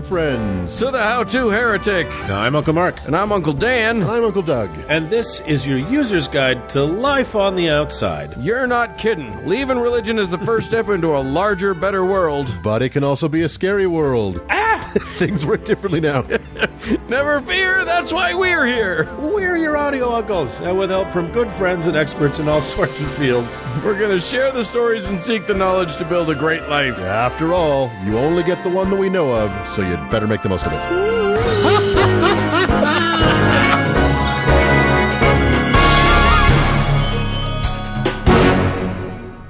friends. To the How-To Heretic. I'm Uncle Mark. And I'm Uncle Dan. I'm Uncle Doug. And this is your user's guide to life on the outside. You're not kidding. Leaving religion is the first step into a larger, better world. But it can also be a scary world. Things work differently now. Never fear, that's why we're here. We're your audio uncles, and with help from good friends and experts in all sorts of fields. We're going to share the stories and seek the knowledge to build a great life. After all, you only get the one that we know of, so you'd better make the most of it.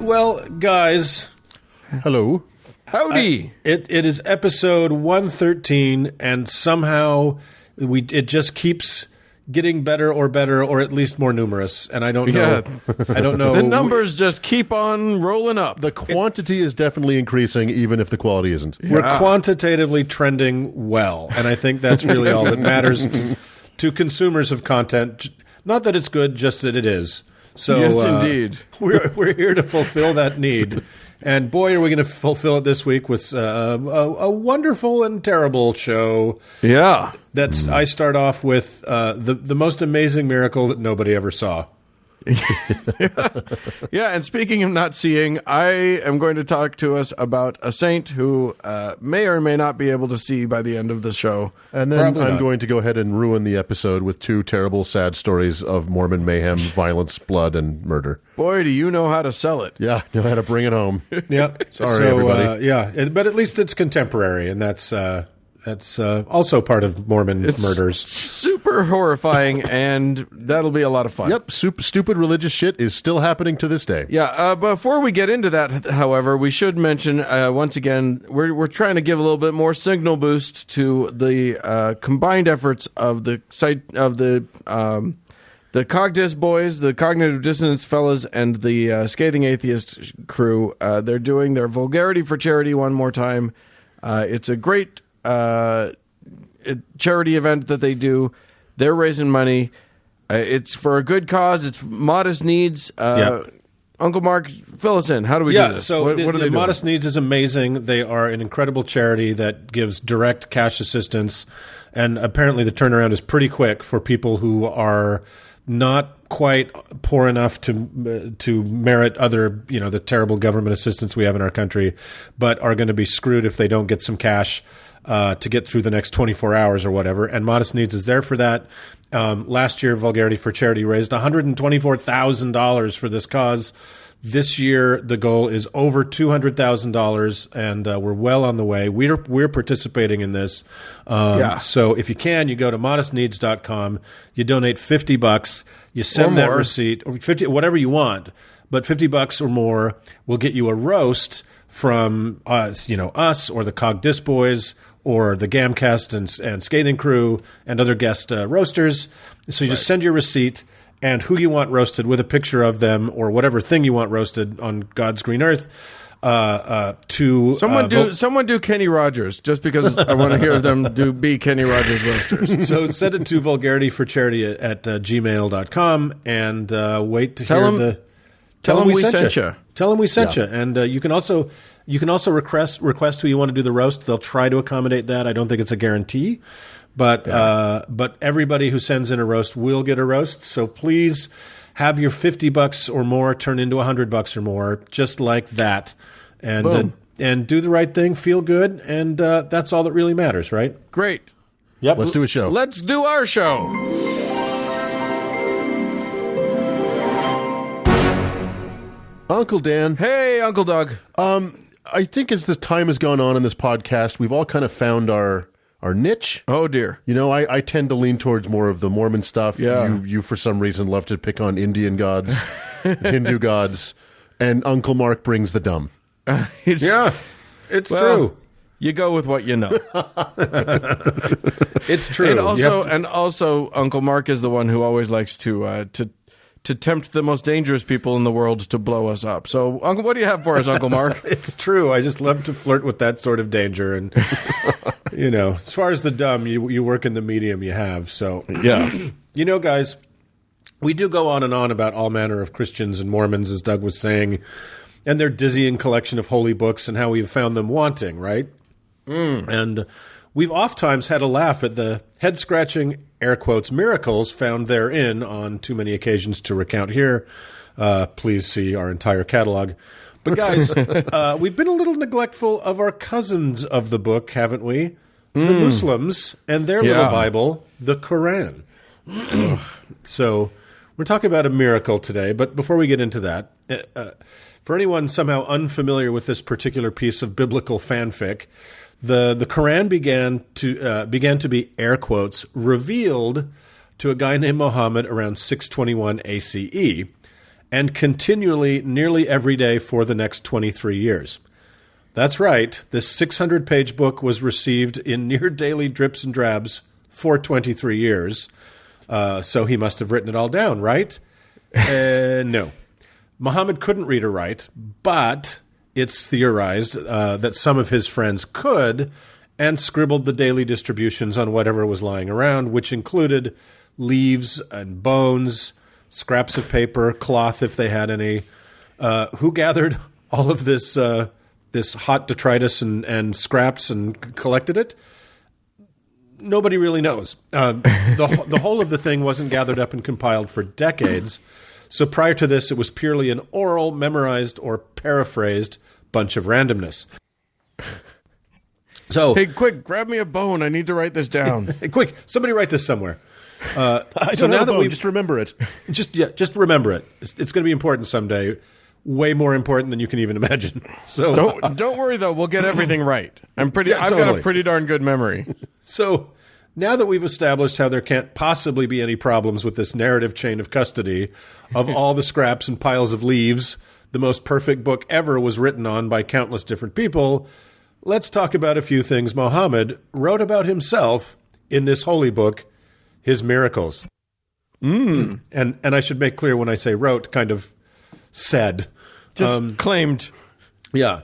Well, guys. Hello. Howdy. It is episode 113, and somehow it just keeps getting better, or at least more numerous. And I don't know. I don't know. The numbers just keep on rolling up. The quantity is definitely increasing, even if the quality isn't. We're quantitatively trending well, and I think that's really all that matters to consumers of content. Not that it's good, just that it is. So, yes, indeed. We're here to fulfill that need. And boy, are we going to fulfill it this week with a wonderful and terrible show. Yeah. I start off with the most amazing miracle that nobody ever saw. Yeah, and speaking of not seeing, I am going to talk to us about a saint who may or may not be able to see by the end of the show. And then I'm going to go ahead and ruin the episode with two terrible, sad stories of Mormon mayhem, violence, blood, and murder. Boy, do you know how to sell it. Yeah, know how to bring it home. Yeah. Sorry, everybody. But at least it's contemporary, and that's also part of Mormon Murders. Super horrifying, and that'll be a lot of fun. Yep, stupid religious shit is still happening to this day. Yeah, before we get into that, however, we should mention, once again, we're trying to give a little bit more signal boost to the combined efforts of the site of the Cogdis boys, the Cognitive Dissonance fellas, and the Scathing Atheist crew. They're doing their Vulgarity for Charity one more time. It's a great charity event that they do. They're raising money. It's for a good cause. It's modest needs. Uncle Mark, fill us in. How do we do this? So what are they doing? Modest Needs is amazing. They are an incredible charity that gives direct cash assistance, and apparently the turnaround is pretty quick for people who are not quite poor enough to merit other, the terrible government assistance we have in our country, but are going to be screwed if they don't get some cash to get through the next 24 hours or whatever. And Modest Needs is there for that. Last year, Vulgarity for Charity raised $124,000 for this cause. This year, the goal is over $200,000, and we're well on the way. We're participating in this. So if you can, you go to modestneeds.com. You donate $50. You send that receipt, or 50, whatever you want, but $50 or more will get you a roast from us, us or the Cogdis boys or the Gamcast and Scathing crew and other guest roasters. So you just send your receipt and who you want roasted with a picture of them or whatever thing you want roasted on God's green earth to someone do Kenny Rogers, just because I want to hear them be Kenny Rogers roasters. So send it to vulgarityforcharity at gmail.com and wait to Tell them we sent you. Tell them we sent you. And you can also request who you want to do the roast. They'll try to accommodate that. I don't think it's a guarantee. But everybody who sends in a roast will get a roast. So please have your $50 or more turn into $100 or more, just like that. And do the right thing, feel good, and that's all that really matters, right? Great. Yep. Let's do a show. Let's do our show. Uncle Dan. Hey, Uncle Doug. I think as the time has gone on in this podcast, we've all kind of found our niche. Oh, dear. I tend to lean towards more of the Mormon stuff. Yeah. You for some reason, love to pick on Indian gods, Hindu gods, and Uncle Mark brings the dumb. It's true. You go with what you know. It's true. And also, Uncle Mark is the one who always likes to tempt the most dangerous people in the world to blow us up. So, Uncle, what do you have for us, Uncle Mark? It's true. I just love to flirt with that sort of danger. And, as far as the dumb, you work in the medium you have. So, yeah. Guys, we do go on and on about all manner of Christians and Mormons, as Doug was saying, and their dizzying collection of holy books and how we've found them wanting, right? And We've oftentimes had a laugh at the head-scratching, air quotes, miracles found therein on too many occasions to recount here. Please see our entire catalog. But guys, we've been a little neglectful of our cousins of the book, haven't we? The Muslims and their little Bible, the Quran. So we're talking about a miracle today, but before we get into that, for anyone somehow unfamiliar with this particular piece of biblical fanfic, the Quran began to be, air quotes, revealed to a guy named Mohammed around 621 ACE, and continually, nearly every day for the next 23 years. That's right, this 600-page book was received in near daily drips and drabs for 23 years, so he must have written it all down, right? No. Muhammad couldn't read or write, but it's theorized that some of his friends could, and scribbled the daily distributions on whatever was lying around, which included leaves and bones, scraps of paper, cloth if they had any. Who gathered all of this hot detritus and scraps and collected it? Nobody really knows. The whole of the thing wasn't gathered up and compiled for decades. So prior to this, it was purely an oral, memorized, or paraphrased bunch of randomness. So, hey, quick, grab me a bone. I need to write this down. Hey, quick, somebody write this somewhere. I don't know that we just remember it. Just remember it. It's going to be important someday. Way more important than you can even imagine. So don't worry though. We'll get everything right. I've got a pretty darn good memory. So now that we've established how there can't possibly be any problems with this narrative chain of custody of all the scraps and piles of leaves, the most perfect book ever was written on by countless different people. Let's talk about a few things Mohammed wrote about himself in this holy book, his miracles. And I should make clear when I say wrote, kind of said. Just claimed. Yeah.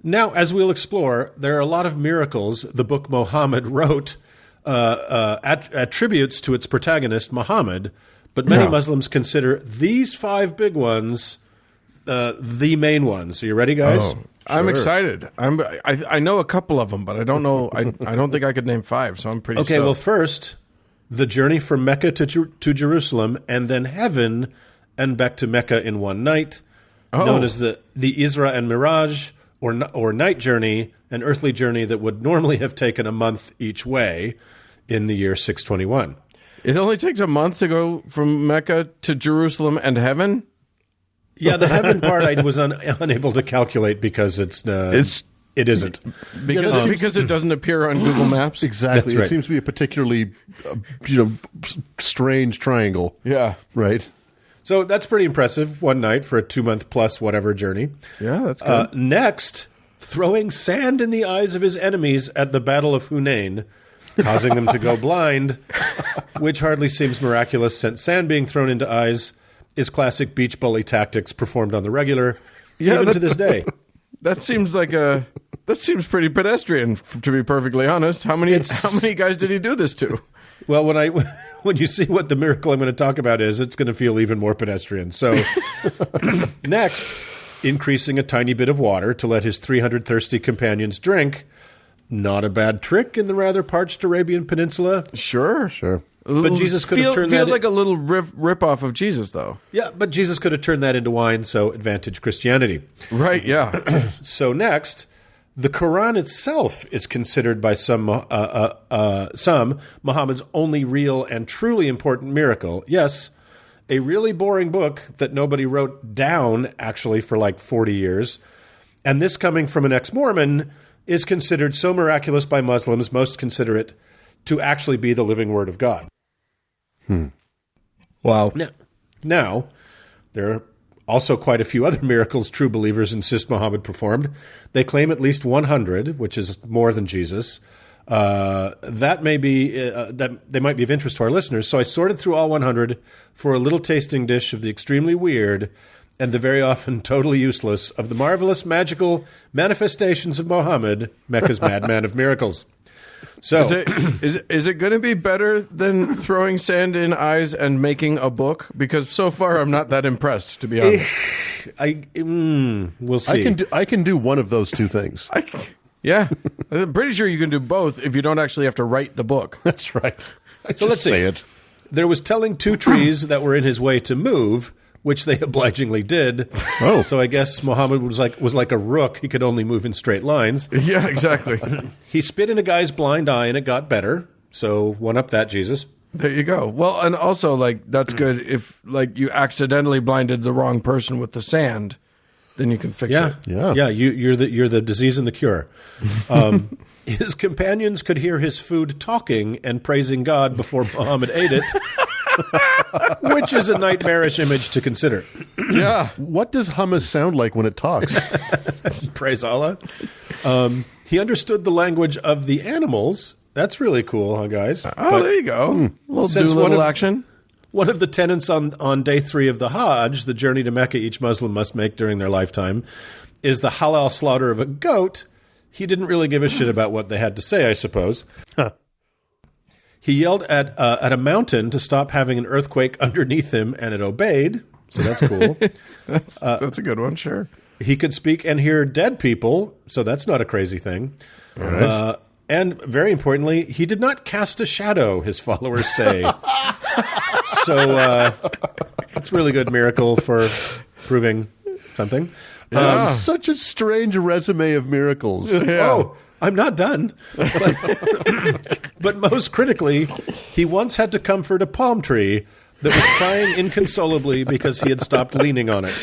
Now, as we'll explore, there are a lot of miracles the book Mohammed wrote attributes to its protagonist, Mohammed, but many Muslims consider these 5 big ones the main ones. Are you ready, guys? Oh, I'm excited. I know a couple of them, but I don't know. I don't think I could name 5, so I'm pretty Okay, stoked. well, first, the journey from Mecca to Jerusalem, and then heaven and back to Mecca in one night, known as the Isra and Miraj, or night journey, an earthly journey that would normally have taken a month each way in the year 621. It only takes a month to go from Mecca to Jerusalem and heaven? Yeah, the heaven part I was unable to calculate because it isn't. Because it doesn't appear on Google Maps? Exactly. That's right. It seems to be a particularly strange triangle. Yeah. Right? So that's pretty impressive, one night for a 2-month plus whatever journey. Yeah, that's good. Next, throwing sand in the eyes of his enemies at the Battle of Hunain, causing them to go blind, which hardly seems miraculous since sand being thrown into eyes is classic beach bully tactics performed on the regular, even to this day. That seems pretty pedestrian, to be perfectly honest. How many guys did he do this to? Well, when you see what the miracle I'm going to talk about is, it's going to feel even more pedestrian. So next, increasing a tiny bit of water to let his 300 thirsty companions drink. Not a bad trick in the rather parched Arabian Peninsula. Sure. But Jesus could have turned that... Feels like a little rip-off of Jesus, though. Yeah, but Jesus could have turned that into wine, so advantage Christianity. Right, yeah. So next, the Quran itself is considered by some Muhammad's only real and truly important miracle. Yes, a really boring book that nobody wrote down, actually, for like 40 years. And this coming from an ex-Mormon is considered so miraculous by Muslims, most consider it to actually be the living word of God. Wow. Now, there are also quite a few other miracles true believers insist Muhammad performed. They claim at least 100, which is more than Jesus. That may be that they might be of interest to our listeners. So I sorted through all 100 for a little tasting dish of the extremely weird and the very often totally useless of the marvelous magical manifestations of Mohammed, Mecca's madman of miracles. So, is it going to be better than throwing sand in eyes and making a book? Because so far I'm not that impressed, to be honest. we'll see. I can do one of those two things. Yeah, I'm pretty sure you can do both if you don't actually have to write the book. That's right. So let's say see. it. There was telling two trees that were in his way to move, which they obligingly did. Oh. So I guess Muhammad was like a rook. He could only move in straight lines. Yeah, exactly. He spit in a guy's blind eye and it got better. So one up that, Jesus. There you go. Well, and also, like, that's good if, like, you accidentally blinded the wrong person with the sand, then you can fix it. Yeah. You're the disease and the cure. His companions could hear his food talking and praising God before Muhammad ate it, which is a nightmarish image to consider. Yeah. What does hummus sound like when it talks? Praise Allah. He understood the language of the animals. That's really cool, huh, guys? Oh, there you go. Little since Doolittle action. One of the tenets on day 3 of the Hajj, the journey to Mecca each Muslim must make during their lifetime, is the halal slaughter of a goat. He didn't really give a shit about what they had to say, I suppose. Huh. He yelled at a mountain to stop having an earthquake underneath him, and it obeyed. So that's cool. That's a good one, sure. He could speak and hear dead people, so that's not a crazy thing. All right. And very importantly, he did not cast a shadow, his followers say. So it's a really good miracle for proving something. Such a strange resume of miracles. Yeah. Oh, I'm not done. But most critically, he once had to comfort a palm tree that was crying inconsolably because he had stopped leaning on it.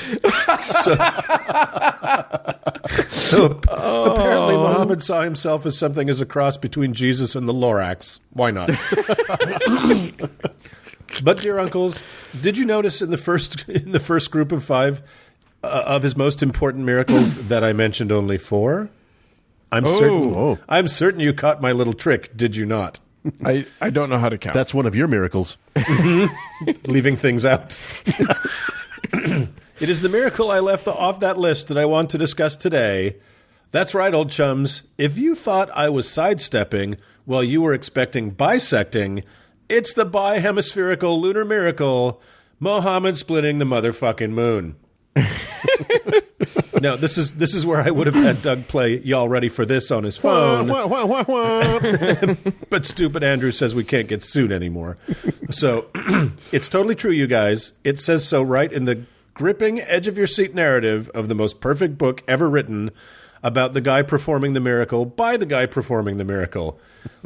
So apparently Muhammad saw himself as something as a cross between Jesus and the Lorax. Why not? But, dear uncles, did you notice in the first group of 5 of his most important miracles that I mentioned only 4? I'm certain you caught my little trick, did you not? I don't know how to count. That's one of your miracles. Leaving things out. It is the miracle I left off that list that I want to discuss today. That's right, old chums. If you thought I was sidestepping while you were expecting bisecting, it's the bi-hemispherical lunar miracle, Mohammed splitting the motherfucking moon. Now, this is where I would have had Doug play Y'all Ready for This on his phone. But stupid Andrew says we can't get sued anymore. So it's totally true, you guys. It says so right in the gripping edge-of-your-seat narrative of the most perfect book ever written about the guy performing the miracle by the guy performing the miracle.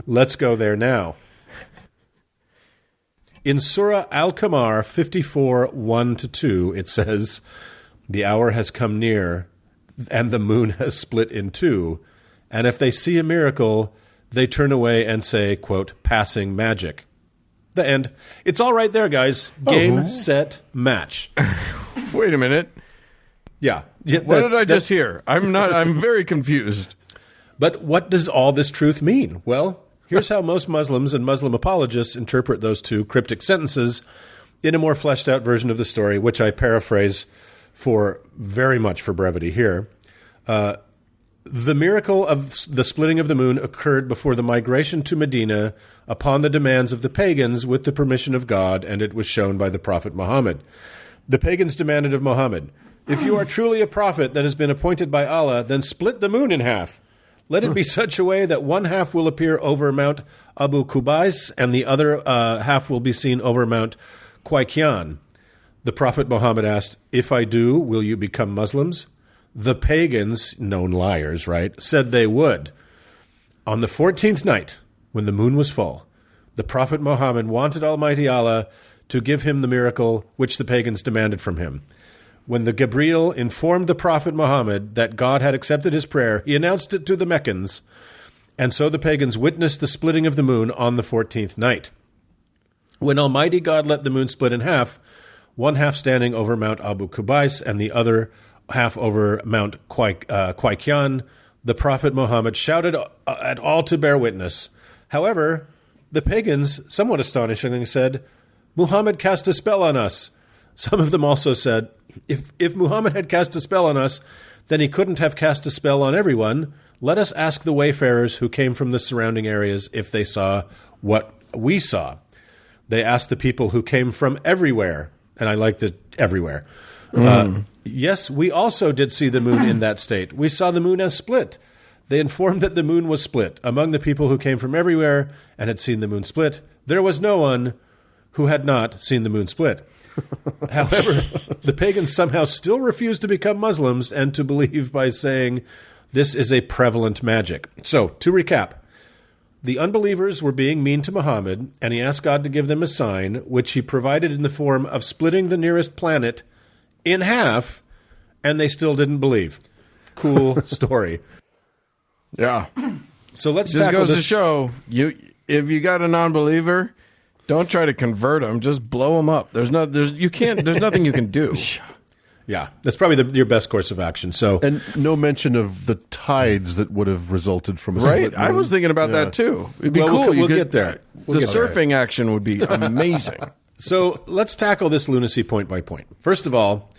Let's go there now. In Surah Al-Qamar 54, 1-2, it says, "The hour has come near, and the moon has split in two. And if they see a miracle, they turn away and say, quote, passing magic." The end. It's all right there, guys. Game, set, match. Wait a minute. Yeah. What did I just hear? I'm very confused. But what does all this truth mean? Well, here's how most Muslims and Muslim apologists interpret those two cryptic sentences in a more fleshed out version of the story, which I paraphrase very much for brevity here. The miracle of the splitting of the moon occurred before the migration to Medina upon the demands of the pagans with the permission of God, and it was shown by the Prophet Muhammad. The pagans demanded of Muhammad, "If you are truly a prophet that has been appointed by Allah, then split the moon in half. Let it be such a way that one half will appear over Mount Abu Kubais, and the other half will be seen over Mount Qaikyan." The Prophet Muhammad asked, "If I do, will you become Muslims?" The pagans, known liars, right, said they would. On the 14th night, when the moon was full, the Prophet Muhammad wanted Almighty Allah to give him the miracle which the pagans demanded from him. When the Gabriel informed the Prophet Muhammad that God had accepted his prayer, he announced it to the Meccans, and so the pagans witnessed the splitting of the moon on the 14th night. When Almighty God let the moon split in half, one half standing over Mount Abu Kubais and the other half over Mount Qaikyan, the Prophet Muhammad shouted at all to bear witness. However, the pagans, somewhat astonishingly, said, "Muhammad cast a spell on us." Some of them also said, if Muhammad had cast a spell on us, then he couldn't have cast a spell on everyone. Let us ask the wayfarers who came from the surrounding areas if they saw what we saw. They asked the people who came from everywhere, and I like the everywhere. Yes, we also did see the moon in that state. We saw the moon as split. They informed that the moon was split. Among the people who came from everywhere and had seen the moon split, there was no one who had not seen the moon split. However, the pagans somehow still refused to become Muslims and to believe by saying this is a prevalent magic. So, to recap, the unbelievers were being mean to Muhammad, and he asked God to give them a sign, which he provided in the form of splitting the nearest planet in half, and they still didn't believe. Cool story. Yeah. So let's Just tackle goes this. to show, if you got a non-believer, don't try to convert them. Just blow them up. There's nothing you can do. Yeah, that's probably your best course of action. So, And no mention of the tides that would have resulted from a Right? split I moon. was thinking about that too. It'd be Well, cool. we'll You could get there. We'll the get there. surfing action would be amazing. So let's tackle this lunacy point by point. First of all,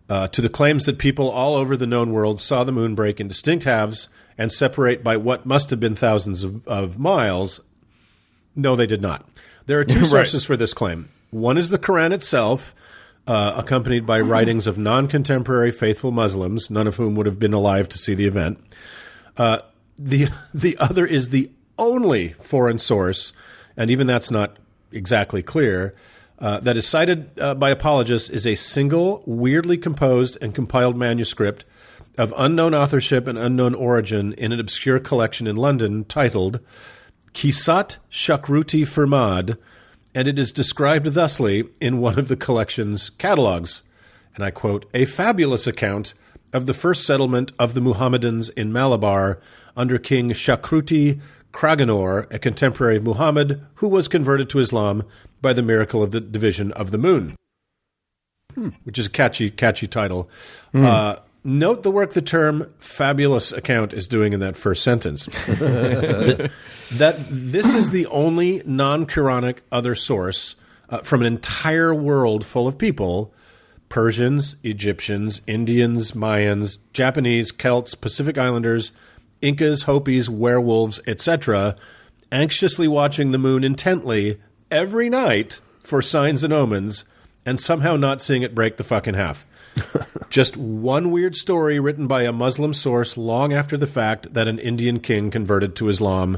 to the claims that people all over the known world saw the moon break in distinct halves and separate by what must have been thousands of miles. No, they did not. There are two sources for this claim. One is the Quran itself, accompanied by writings of non-contemporary faithful Muslims, none of whom would have been alive to see the event. The other is the only foreign source, and even that's not exactly clear, that is cited by apologists is a single, weirdly composed and compiled manuscript of unknown authorship and unknown origin in an obscure collection in London titled Kisat Shakruti Firmad, and it is described thusly in one of the collection's catalogs. And I quote, a fabulous account of the first settlement of the Muhammadans in Malabar under King Shakruti Kraganor, a contemporary of Muhammad, who was converted to Islam by the miracle of the division of the moon. Which is a catchy title. Note the work the term fabulous account is doing in that first sentence. that this is the only non-Quranic other source from an entire world full of people, Persians, Egyptians, Indians, Mayans, Japanese, Celts, Pacific Islanders, Incas, Hopis, werewolves, etc., anxiously watching the moon intently every night for signs and omens, and somehow not seeing it break the fucking half. Just one weird story written by a Muslim source long after the fact that an Indian king converted to Islam,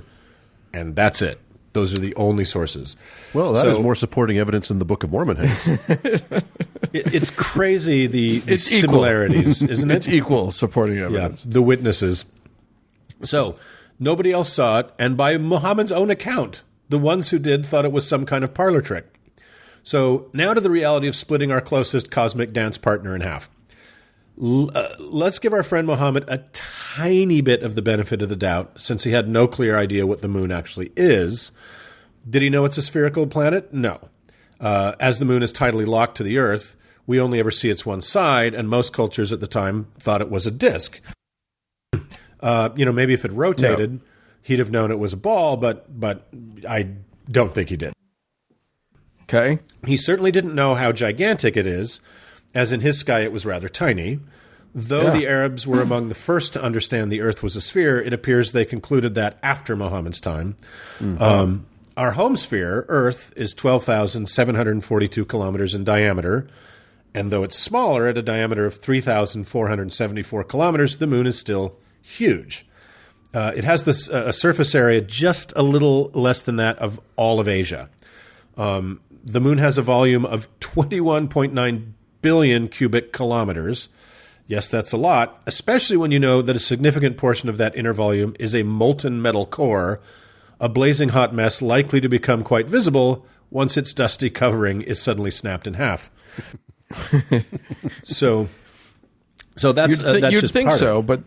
and that's it. Those are the only sources. Well, that is more supporting evidence than the Book of Mormon has. It's crazy, the It's similarities, isn't it? It's equal supporting Yeah, evidence. the witnesses. So, nobody else saw it, and by Muhammad's own account, the ones who did thought it was some kind of parlor trick. So, now to the reality of splitting our closest cosmic dance partner in half. Let's give our friend Mohammed a tiny bit of the benefit of the doubt, since he had no clear idea what the moon actually is. Did he know it's a spherical planet? No. As the moon is tidally locked to the Earth, we only ever see its one side, and most cultures at the time thought it was a disk. Maybe if it rotated, he'd have known it was a ball, but I don't think he did. Okay. He certainly didn't know how gigantic it is, as in his sky it was rather tiny. Though the Arabs were among the first to understand the Earth was a sphere, it appears they concluded that after Muhammad's time. Mm-hmm. Our home sphere, Earth, is 12,742 kilometers in diameter, and though it's smaller at a diameter of 3,474 kilometers, the moon is still huge. It has a surface area just a little less than that of all of Asia. The moon has a volume of 21.9 billion cubic kilometers. Yes, that's a lot, especially when you know that a significant portion of that inner volume is a molten metal core, a blazing hot mess likely to become quite visible once its dusty covering is suddenly snapped in half. So that's You'd just think part so, of but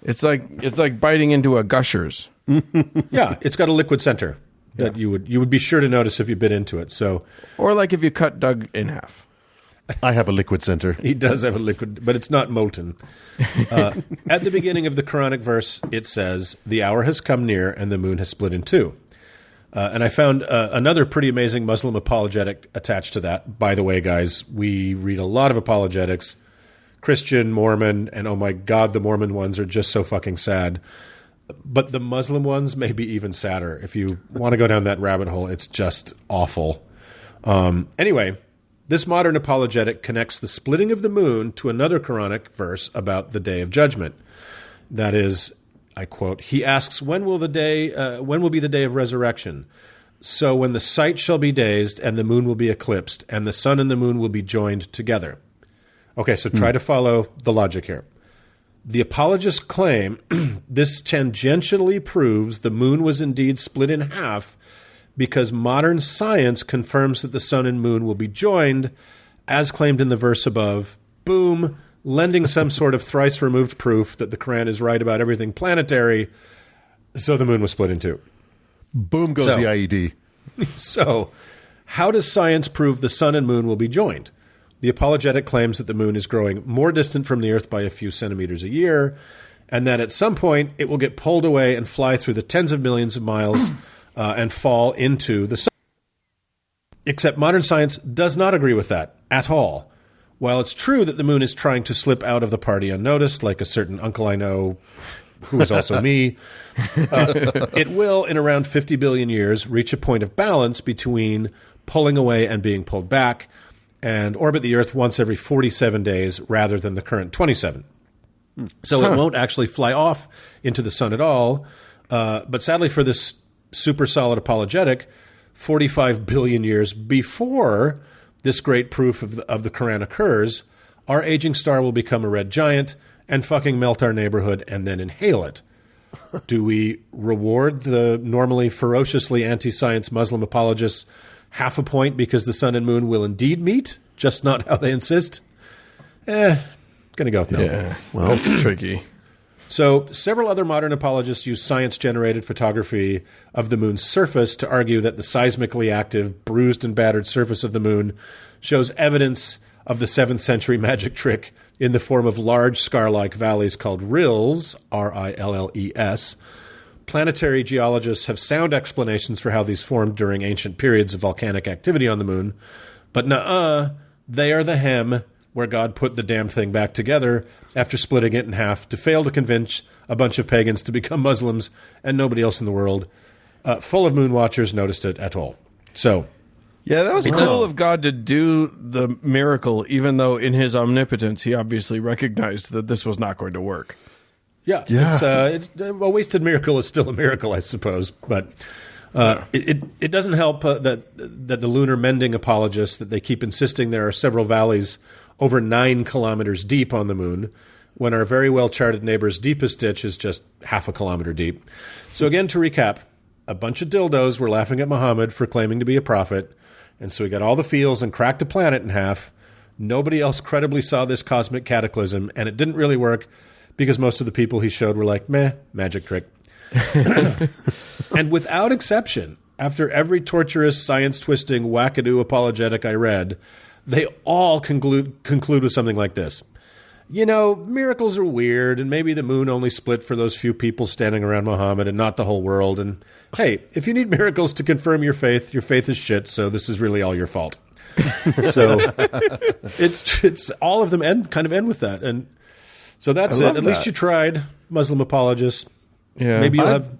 it's like biting into a Gushers. it. Yeah, it's got a liquid center that you would be sure to notice if you bit into it. So, Or like if you cut Doug in half. I have a liquid center. he does have a liquid, but it's not molten. At the beginning of the Quranic verse, it says, "The hour has come near, and the moon has split in two." And I found another pretty amazing Muslim apologetic attached to that. By the way, guys, we read a lot of apologetics, Christian, Mormon, and oh my God, the Mormon ones are just so fucking sad. But the Muslim ones may be even sadder. If you want to go down that rabbit hole, it's just awful. Anyway, this modern apologetic connects the splitting of the moon to another Quranic verse about the Day of Judgment. That is, I quote, he asks, when will be the day of resurrection? So when the sight shall be dazed, and the moon will be eclipsed, and the sun and the moon will be joined together. Okay, so try to follow the logic here. The apologists claim this tangentially proves the moon was indeed split in half because modern science confirms that the sun and moon will be joined, as claimed in the verse above. Boom, lending some sort of thrice-removed proof that the Quran is right about everything planetary, so the moon was split in two. Boom goes the IED. So, how does science prove the sun and moon will be joined? The apologetic claims that the moon is growing more distant from the Earth by a few centimeters a year, and that at some point it will get pulled away and fly through the tens of millions of miles and fall into the sun. Except modern science does not agree with that at all. While it's true that the moon is trying to slip out of the party unnoticed, like a certain uncle I know who is also me, it will, in around 50 billion years, reach a point of balance between pulling away and being pulled back, and orbit the Earth once every 47 days rather than the current 27. So it won't actually fly off into the sun at all. But sadly for this super solid apologetic, 45 billion years before this great proof of the Quran occurs, our aging star will become a red giant and fucking melt our neighborhood and then inhale it. Do we reward the normally ferociously anti-science Muslim apologists half a point because the sun and moon will indeed meet, just not how they insist? Gonna go with no. Yeah, well, that's tricky. So several other modern apologists use science-generated photography of the moon's surface to argue that the seismically active, bruised and battered surface of the moon shows evidence of the 7th century magic trick in the form of large scar-like valleys called rills, R-I-L-L-E-S. Planetary geologists have sound explanations for how these formed during ancient periods of volcanic activity on the moon, but they are the hem where God put the damn thing back together after splitting it in half to fail to convince a bunch of pagans to become Muslims, and nobody else in the world, full of moon watchers, noticed it at all. So, yeah, that was cool of God to do the miracle, even though in his omnipotence he obviously recognized that this was not going to work. Yeah. It's a wasted miracle is still a miracle, I suppose, but it doesn't help that the lunar mending apologists, that they keep insisting there are several valleys over 9 kilometers deep on the moon, when our very well-charted neighbor's deepest ditch is just half a kilometer deep. So again, to recap, a bunch of dildos were laughing at Mohammed for claiming to be a prophet, and so he got all the feels and cracked a planet in half. Nobody else credibly saw this cosmic cataclysm, and it didn't really work because most of the people he showed were like, meh, magic trick. And without exception, after every torturous, science-twisting, wackadoo apologetic I read, they all conclude with something like this. You know, miracles are weird, and maybe the moon only split for those few people standing around Muhammad and not the whole world. And hey, if you need miracles to confirm your faith is shit, so this is really all your fault. So it's all of them kind of end with that. And so that's it. At least you tried, Muslim apologists. Yeah. Maybe you'll have...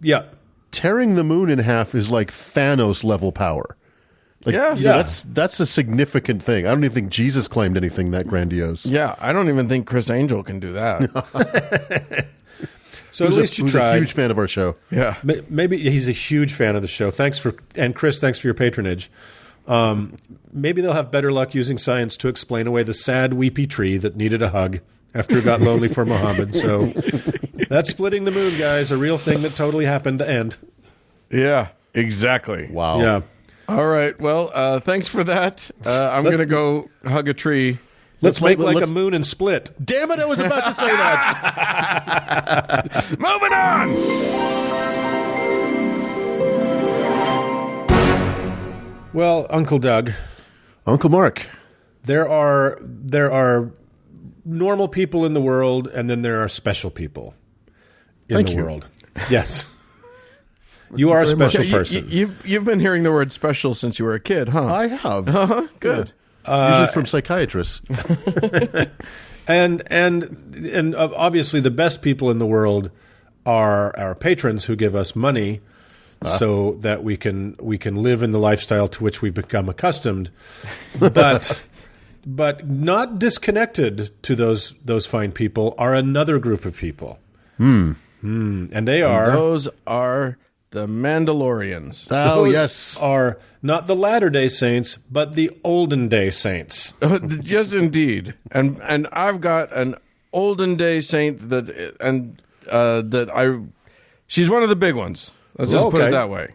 Yeah. Tearing the moon in half is like Thanos level power. Like, that's a significant thing. I don't even think Jesus claimed anything that grandiose. Yeah, I don't even think Chris Angel can do that. So at least you tried. A huge fan of our show. Yeah, maybe he's a huge fan of the show. And Chris, thanks for your patronage. Maybe they'll have better luck using science to explain away the sad, weepy tree that needed a hug after it got lonely for Muhammad. So that's splitting the moon, guys. A real thing that totally happened to end. Yeah, exactly. Wow. Yeah. All right. Well, thanks for that. I'm going to go hug a tree. Let's make a moon and split. Damn it, I was about to say that. Moving on. Well, Uncle Doug. Uncle Mark. There are normal people in the world, and then there are special people in the world. Yes. You are a special person. You've been hearing the word special since you were a kid, huh? I have. Good. Usually from psychiatrists. And obviously the best people in the world are our patrons who give us money so that we can live in the lifestyle to which we've become accustomed. But not disconnected to those fine people are another group of people. And they are... Those are the Mandalorians. Oh, Those yes. are not the Latter-day Saints, but the olden day saints. Yes, indeed. And I've got an olden day saint she's one of the big ones. Let's just put it that way.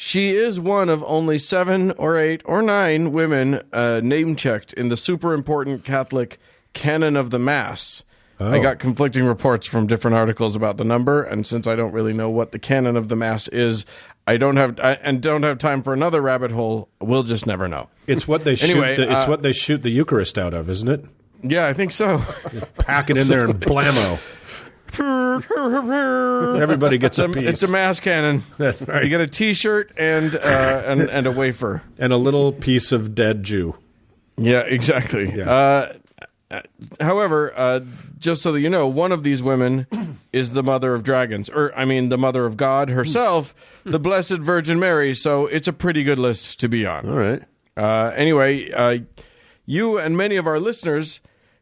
She is one of only 7 or 8 or 9 women name-checked in the super important Catholic canon of the Mass. Oh. I got conflicting reports from different articles about the number, and since I don't really know what the canon of the Mass is, I don't have time for another rabbit hole. We'll just never know. It's what they it's what they shoot the Eucharist out of, isn't it? Yeah, I think so. Pack it in there and blammo. Everybody gets a piece. It's a mass cannon. That's right. You get a T-shirt and a wafer and a little piece of dead Jew. Yeah, exactly. Yeah. However, just so that you know, one of these women is the mother of dragons, the mother of God herself, the Blessed Virgin Mary. So it's a pretty good list to be on. All right. Anyway, you and many of our listeners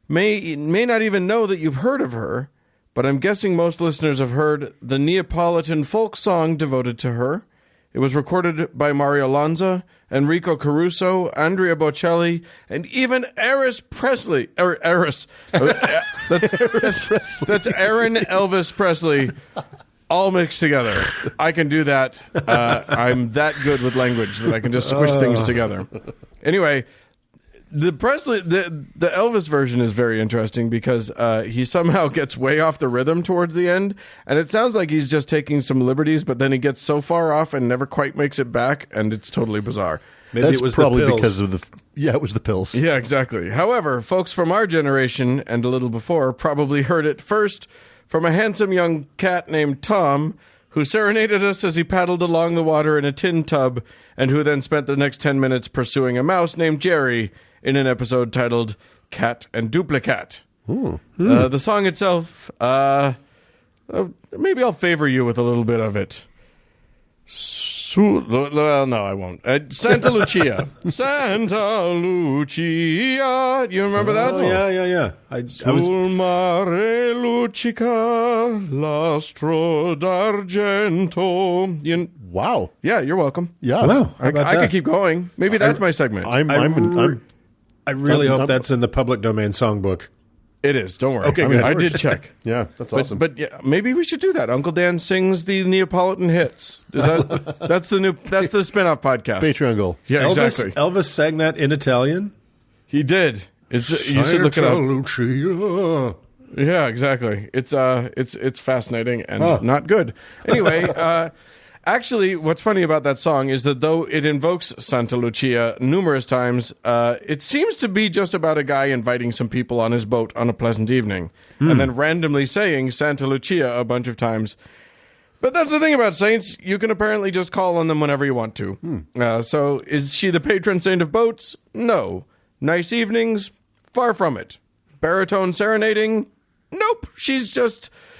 may not even know that you've heard of her. But I'm guessing most listeners have heard the Neapolitan folk song devoted to her. It was recorded by Mario Lanza, Enrico Caruso, Andrea Bocelli, and even Eris Presley. Eris. That's Aaron Elvis Presley, all mixed together. I can do that. I'm that good with language that I can just squish things together. Anyway, the Elvis version is very interesting because he somehow gets way off the rhythm towards the end, and it sounds like he's just taking some liberties, but then he gets so far off and never quite makes it back, and it's totally bizarre. Maybe That's it was probably the pills. because of it was the pills. Yeah, exactly. However, folks from our generation and a little before probably heard it first from a handsome young cat named Tom, who serenaded us as he paddled along the water in a tin tub, and who then spent the next 10 minutes pursuing a mouse named Jerry in an episode titled Cat and Duplicat. The song itself, maybe I'll favor you with a little bit of it. Well, no, I won't. Santa Lucia. Santa Lucia. You remember that? Oh, yeah. Sul mare luccica l'astro d'argento. Wow. Yeah, you're welcome. Yeah. Wow. I could keep going. Maybe that's my segment. I really hope that's in the public domain songbook. It is. Don't worry. Okay, good. I did check. Yeah, that's awesome. But yeah, maybe we should do that. Uncle Dan sings the Neapolitan hits. That's the spin-off podcast. Patreon goal. Yeah, Elvis, exactly. Elvis sang that in Italian? He did. You should look it up. Lucia. Yeah, exactly. It's fascinating and not good. Anyway, actually, what's funny about that song is that though it invokes Santa Lucia numerous times, it seems to be just about a guy inviting some people on his boat on a pleasant evening and then randomly saying Santa Lucia a bunch of times. But that's the thing about saints. You can apparently just call on them whenever you want to. So is she the patron saint of boats? No. Nice evenings? Far from it. Baritone serenading? Nope.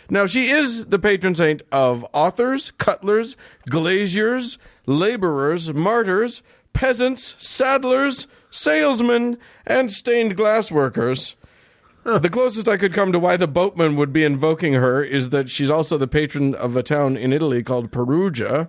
Now, she is the patron saint of authors, cutlers, glaziers, laborers, martyrs, peasants, saddlers, salesmen, and stained glass workers. The closest I could come to why the boatman would be invoking her is that she's also the patron of a town in Italy called Perugia,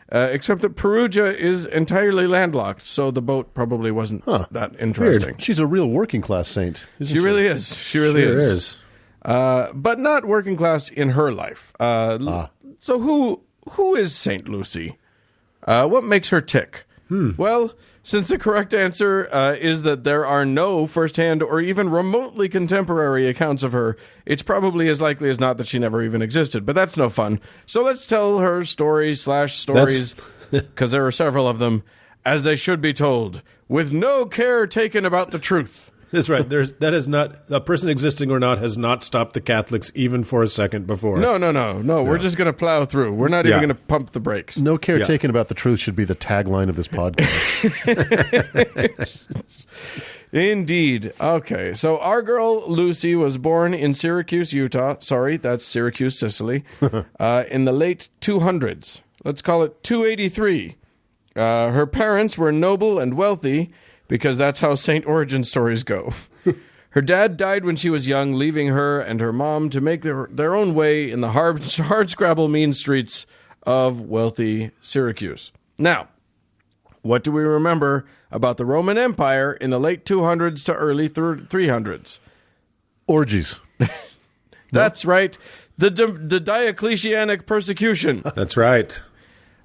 except that Perugia is entirely landlocked, so the boat probably wasn't that interesting. Weird. She's a real working class saint. She really is. She really is. But not working class in her life. So who is Saint Lucy? What makes her tick? Well, since the correct answer is that there are no firsthand or even remotely contemporary accounts of her, it's probably as likely as not that she never even existed. But that's no fun. So let's tell her stories, because there are several of them, as they should be told, with no care taken about the truth. That's right. That is not a person existing or not has not stopped the Catholics even for a second before. No. We're just going to plow through. We're not even going to pump the brakes. No care taken about the truth should be the tagline of this podcast. Indeed. Okay. So our girl Lucy was born in Syracuse, Utah. Sorry, that's Syracuse, Sicily, in the late 200s. Let's call it 283. Her parents were noble and wealthy, because that's how saint origin stories go. Her dad died when she was young, leaving her and her mom to make their own way in the hard-scrabble mean streets of wealthy Syracuse. Now, what do we remember about the Roman Empire in the late 200s to early 300s? Orgies. That's right. The Diocletianic persecution. That's right.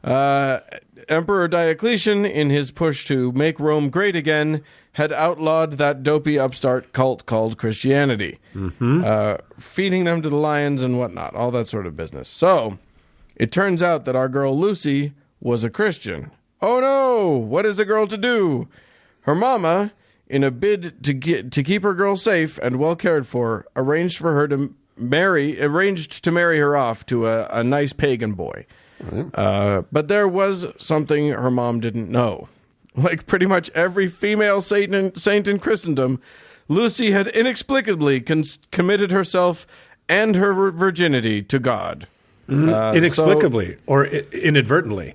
Emperor Diocletian, in his push to make Rome great again, had outlawed that dopey upstart cult called Christianity, feeding them to the lions and whatnot, all that sort of business. So, it turns out that our girl Lucy was a Christian. Oh no! What is a girl to do? Her mama, in a bid to keep her girl safe and well cared for, arranged to marry her off to a nice pagan boy. But there was something her mom didn't know. Like pretty much every female saint in Christendom, Lucy had inexplicably committed herself and her virginity to God. Inexplicably or inadvertently?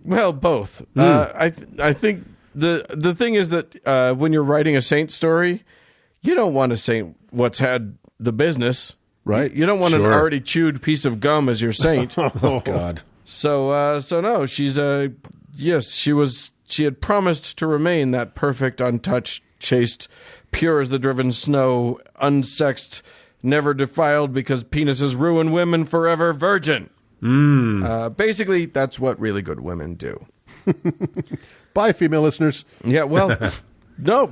Well, both. I think the thing is that when you're writing a saint story, you don't want a saint what's had the business. Right. You don't want an already chewed piece of gum as your saint. Oh, God. So no, she had promised to remain that perfect, untouched, chaste, pure as the driven snow, unsexed, never defiled because penises ruin women forever virgin. Basically, that's what really good women do. Bye, female listeners. Yeah, well, no,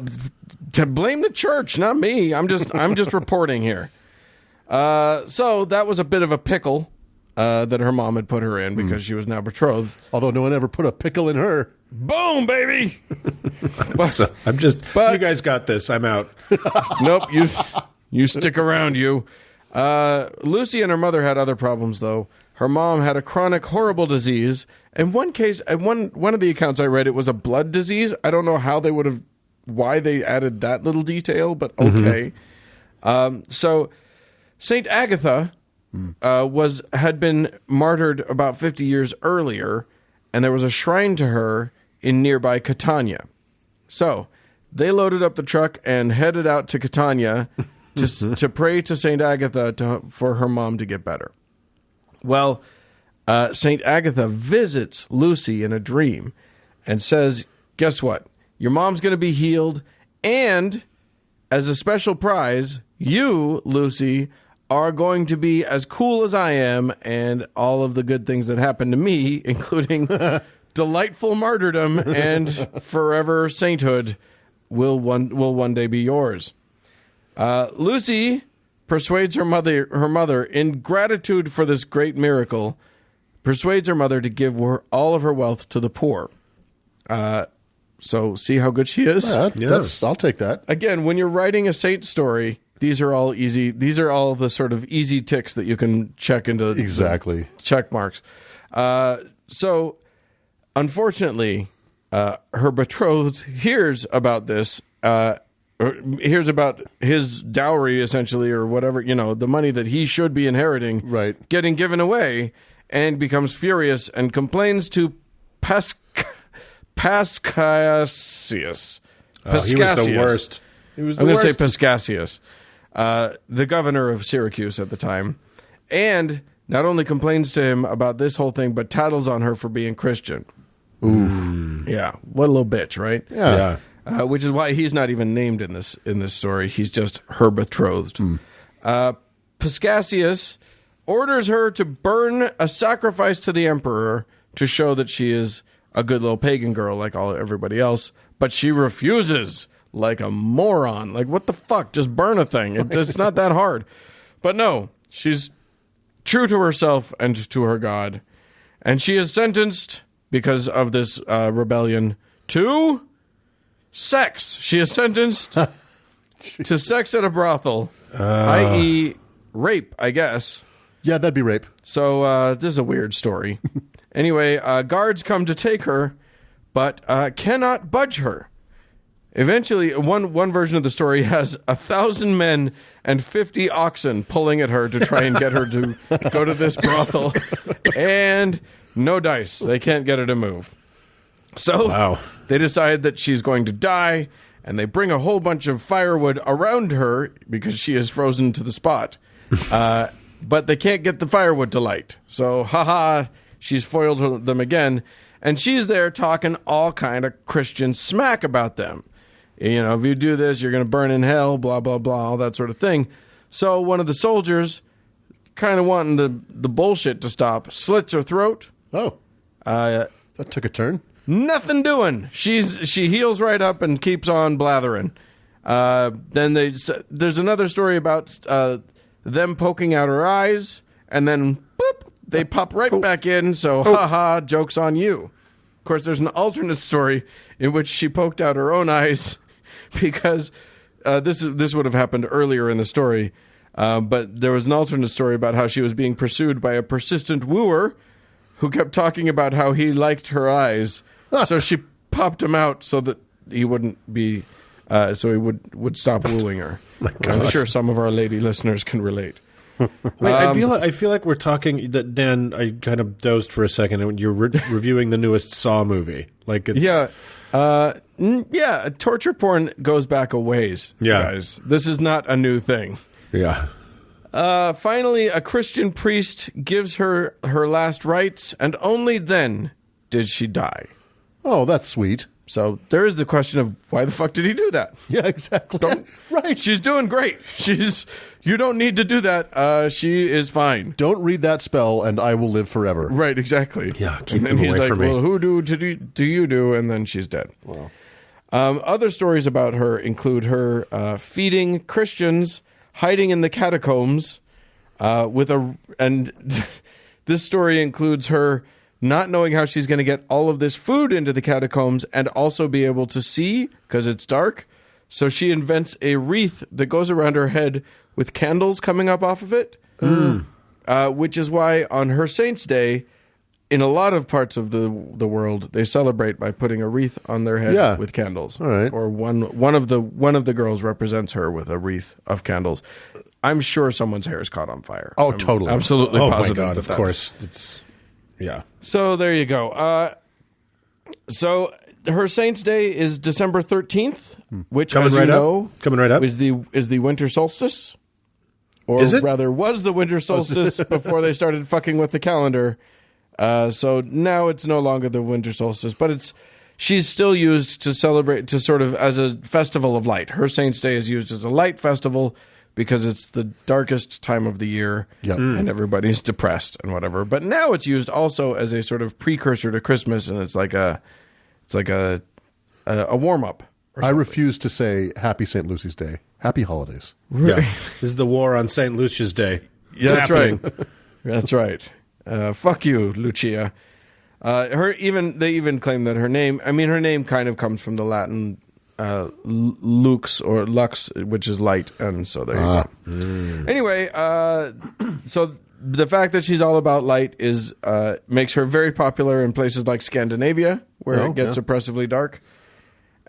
to blame the church, not me. I'm just reporting here. So that was a bit of a pickle that her mom had put her in because she was now betrothed. Although no one ever put a pickle in her. Boom, baby! You guys got this. I'm out. Nope, you stick around, you. Lucy and her mother had other problems, though. Her mom had a chronic, horrible disease. In one case, one of the accounts I read, it was a blood disease. I don't know why they added that little detail, but okay. So Saint Agatha had been martyred about 50 years earlier, and there was a shrine to her in nearby Catania. So they loaded up the truck and headed out to Catania to pray to Saint Agatha for her mom to get better. Well, Saint Agatha visits Lucy in a dream and says, guess what? Your mom's going to be healed, and as a special prize, you, Lucy, are going to be as cool as I am, and all of the good things that happened to me, including delightful martyrdom and forever sainthood, will one day be yours. Lucy persuades her mother, in gratitude for this great miracle, persuades her mother to give all of her wealth to the poor. So see how good she is? I'll take that. Again, when you're writing a saint story, these are all easy. These are all the sort of easy ticks that you can check into exactly check marks. So, unfortunately, her betrothed hears about this. Hears about his dowry, essentially, or whatever, the money that he should be inheriting, right, getting given away, and becomes furious and complains to Pascasius. He was the worst. I'm going to say Pascasius, the governor of Syracuse at the time, and not only complains to him about this whole thing, but tattles on her for being Christian. Ooh, yeah, what a little bitch, right? Yeah. Which is why he's not even named in this story. He's just her betrothed. Pascasius orders her to burn a sacrifice to the emperor to show that she is a good little pagan girl like everybody else, but she refuses like a moron. Like, what the fuck? Just burn a thing. It's not that hard. But no, she's true to herself and to her God, and she is sentenced, because of this rebellion, to sex. She is sentenced to sex at a brothel, i.e. rape, I guess. Yeah, that'd be rape. So this is a weird story. Anyway, guards come to take her, but cannot budge her. Eventually, one version of the story has 1,000 men and 50 oxen pulling at her to try and get her to go to this brothel. And no dice. They can't get her to move. So they decide that she's going to die, and they bring a whole bunch of firewood around her because she is frozen to the spot. But they can't get the firewood to light. So, she's foiled them again. And she's there talking all kind of Christian smack about them. You know, if you do this, you're going to burn in hell, blah, blah, blah, all that sort of thing. So one of the soldiers, kind of wanting the bullshit to stop, slits her throat. Oh, that took a turn. Nothing doing. She heals right up and keeps on blathering. Then there's another story about them poking out her eyes, and then boop, they pop right back in. So joke's on you. Of course, there's an alternate story in which she poked out her own eyes because this would have happened earlier in the story. But there was an alternate story about how she was being pursued by a persistent wooer who kept talking about how he liked her eyes. So she popped him out so that he wouldn't be, so he would stop wooing her. I'm sure some of our lady listeners can relate. Wait, I feel like we're talking that Dan. I kind of dozed for a second when you're reviewing the newest Saw movie. Like it's torture porn goes back a ways. Guys, this is not a new thing. Yeah. Finally, a Christian priest gives her last rites, and only then did she die. Oh, that's sweet. So there is the question of why the fuck did he do that? Yeah, exactly. Right. She's doing great. You don't need to do that. She is fine. Don't read that spell and I will live forever. Right, exactly. Yeah, keep them away from me. Well, who do you do? And then she's dead. Wow. Other stories about her include her feeding Christians, hiding in the catacombs, and this story includes her not knowing how she's going to get all of this food into the catacombs and also be able to see because it's dark. So she invents a wreath that goes around her head with candles coming up off of it, which is why on her Saint's Day, in a lot of parts of the world, they celebrate by putting a wreath on their head with candles. All right. Or one of the girls represents her with a wreath of candles. I'm sure someone's hair is caught on fire. Oh, I'm totally. Absolutely positive. Oh my God, of course. It's yeah. So there you go. So her Saint's Day is December 13th, which, coming as you right know, coming right up, is the winter solstice. Or is it? rather, was the winter solstice before they started fucking with the calendar. So now it's no longer the winter solstice, but she's still used to celebrate, to sort of as a festival of light. Her Saint's Day is used as a light festival because it's the darkest time of the year and everybody's depressed and whatever. But now it's used also as a sort of precursor to Christmas, and it's like a warm up. I refuse to say Happy St. Lucy's Day. Happy holidays. Yeah. This is the war on St. Lucia's Day. Yeah, that's right. That's right. Fuck you, Lucia. They even claim that her name kind of comes from the Latin lux or lux, which is light, and so there you go. Anyway, so the fact that she's all about light makes her very popular in places like Scandinavia, where it gets oppressively dark.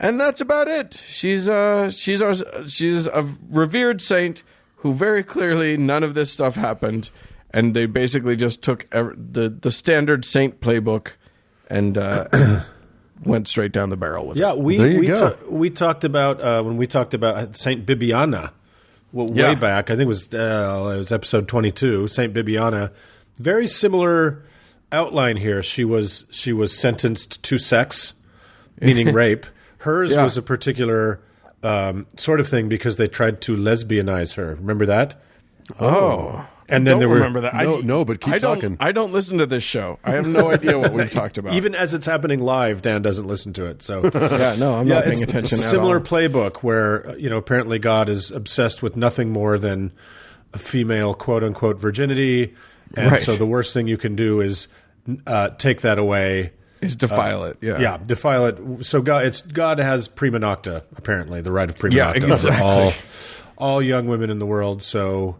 And that's about it. She's a revered saint who very clearly none of this stuff happened, and they basically just took the standard saint playbook and went straight down the barrel with it. Yeah, we talked about when we talked about Saint Bibiana way back. I think it was episode 22. Saint Bibiana, very similar outline here. She was sentenced to sex, meaning rape. Hers was a particular sort of thing because they tried to lesbianize her. Remember that? Oh. And then remember that. But keep talking. I don't listen to this show. I have no idea what we've talked about. Even as it's happening live, Dan doesn't listen to it. So I'm not paying attention. It's a similar playbook where apparently God is obsessed with nothing more than a female quote unquote virginity, and so the worst thing you can do is take that away. Is defile it, defile it. So God has prima nocta, apparently, the right of prima nocta exactly. for all young women in the world. So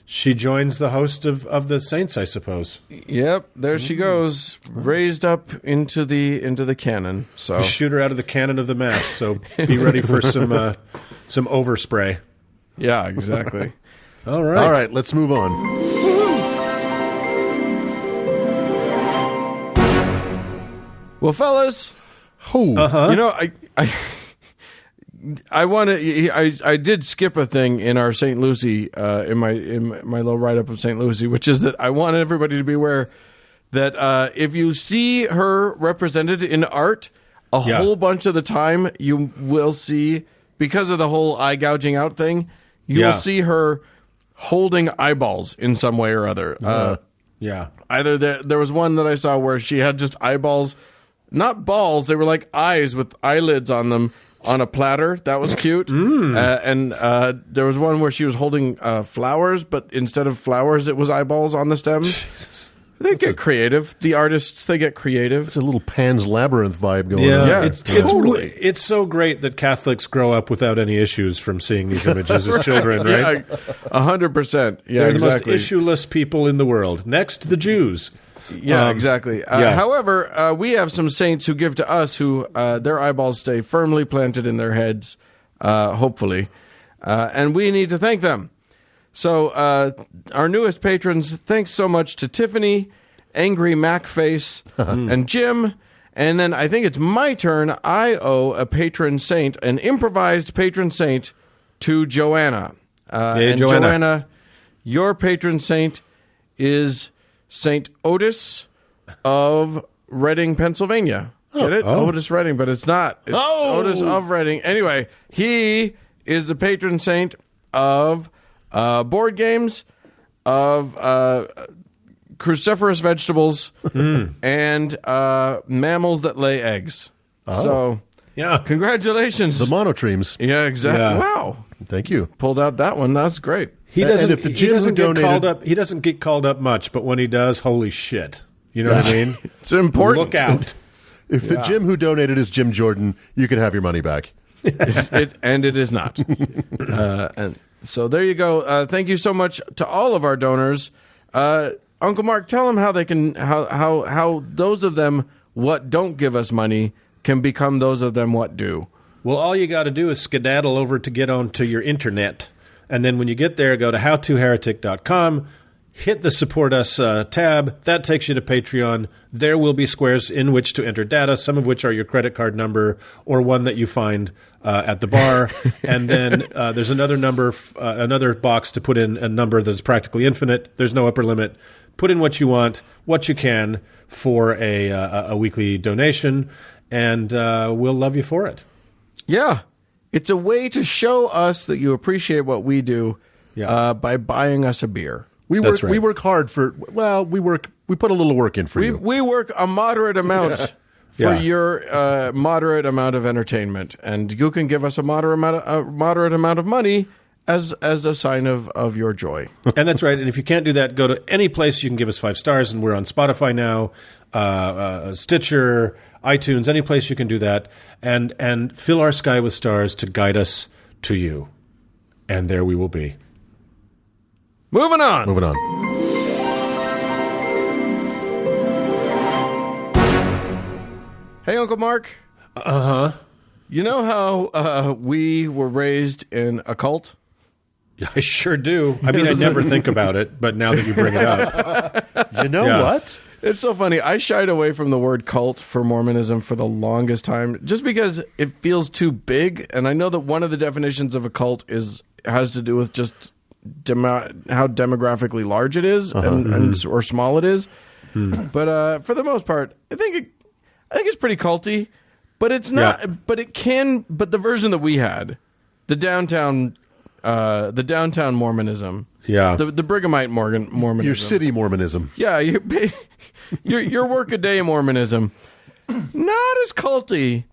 she joins the host of the saints, I suppose. Yep, there she goes, raised up into the canon. So you shoot her out of the cannon of the mass. So be ready for some overspray. Yeah, exactly. All right, let's move on. Well, fellas, I I want to. I did skip a thing in our St. Lucie in my little write up of St. Lucie, which is that I want everybody to be aware that if you see her represented in art, a whole bunch of the time you will see, because of the whole eye gouging out thing, you will see her holding eyeballs in some way or other. Either there was one that I saw where she had just eyeballs, not balls, they were like eyes with eyelids on them, on a platter. That was cute. And there was one where she was holding flowers, but instead of flowers, it was eyeballs on the stem. Jesus. They get creative. The artists, they get creative. It's a little Pan's Labyrinth vibe going on. Yeah, it's so great that Catholics grow up without any issues from seeing these images as children, right? 100%. Yeah, They're the most issueless people in the world. Next, the Jews. Yeah, exactly. However, we have some saints who give to us who their eyeballs stay firmly planted in their heads, hopefully, and we need to thank them. So our newest patrons, thanks so much to Tiffany, Angry Macface, and Jim. And then I think it's my turn. I owe a patron saint, an improvised patron saint, to Joanna. Hey, and Joanna, your patron saint is Saint Otis of Reading, Pennsylvania. Get it? Otis Reading, but it's not. It's Otis of Reading. Anyway, he is the patron saint of board games, of cruciferous vegetables, and mammals that lay eggs. So, congratulations. The monotremes. Yeah, exactly. Yeah. Wow. Thank you. Pulled out that one. That's great. He doesn't. if the He Jim doesn't who get called donated- up. He doesn't get called up much, but when he does, holy shit! You know what I mean? It's important. Look out! If the Jim who donated is Jim Jordan, you can have your money back. And it is not. And so there you go. Thank you so much to all of our donors. Uncle Mark, tell them how they can how those of them what don't give us money can become those of them what do. Well, all you got to do is skedaddle over to get onto your internet, and then when you get there, go to howtoheretic.com. Hit the Support Us tab. That takes you to Patreon. There will be squares in which to enter data, some of which are your credit card number or one that you find at the bar. And then there's another number, another box to put in a number that's practically infinite. There's no upper limit. Put in what you want, what you can for a weekly donation, and we'll love you for it. Yeah. It's a way to show us that you appreciate what we do by buying us a beer. We work hard for. Well, we put a little work in for you. We work a moderate amount for your moderate amount of entertainment, and you can give us a moderate amount of money as a sign of your joy. And that's right. And if you can't do that, go to any place you can give us 5 stars. And we're on Spotify now, Stitcher, iTunes, any place you can do that, and fill our sky with stars to guide us to you. And there we will be. Moving on. Hey, Uncle Mark. Uh-huh. You know how we were raised in a cult? I sure do. I mean, I never think about it, but now that you bring it up. You know what? It's so funny. I shied away from the word cult for Mormonism for the longest time just because it feels too big. And I know that one of the definitions of a cult has to do with just how demographically large it is or small it is. But for the most part, I think it's pretty culty, but it's not. Yeah. But the version that we had, the downtown Mormonism, the Brighamite Mormonism, your city Mormonism, your workaday Mormonism, not as culty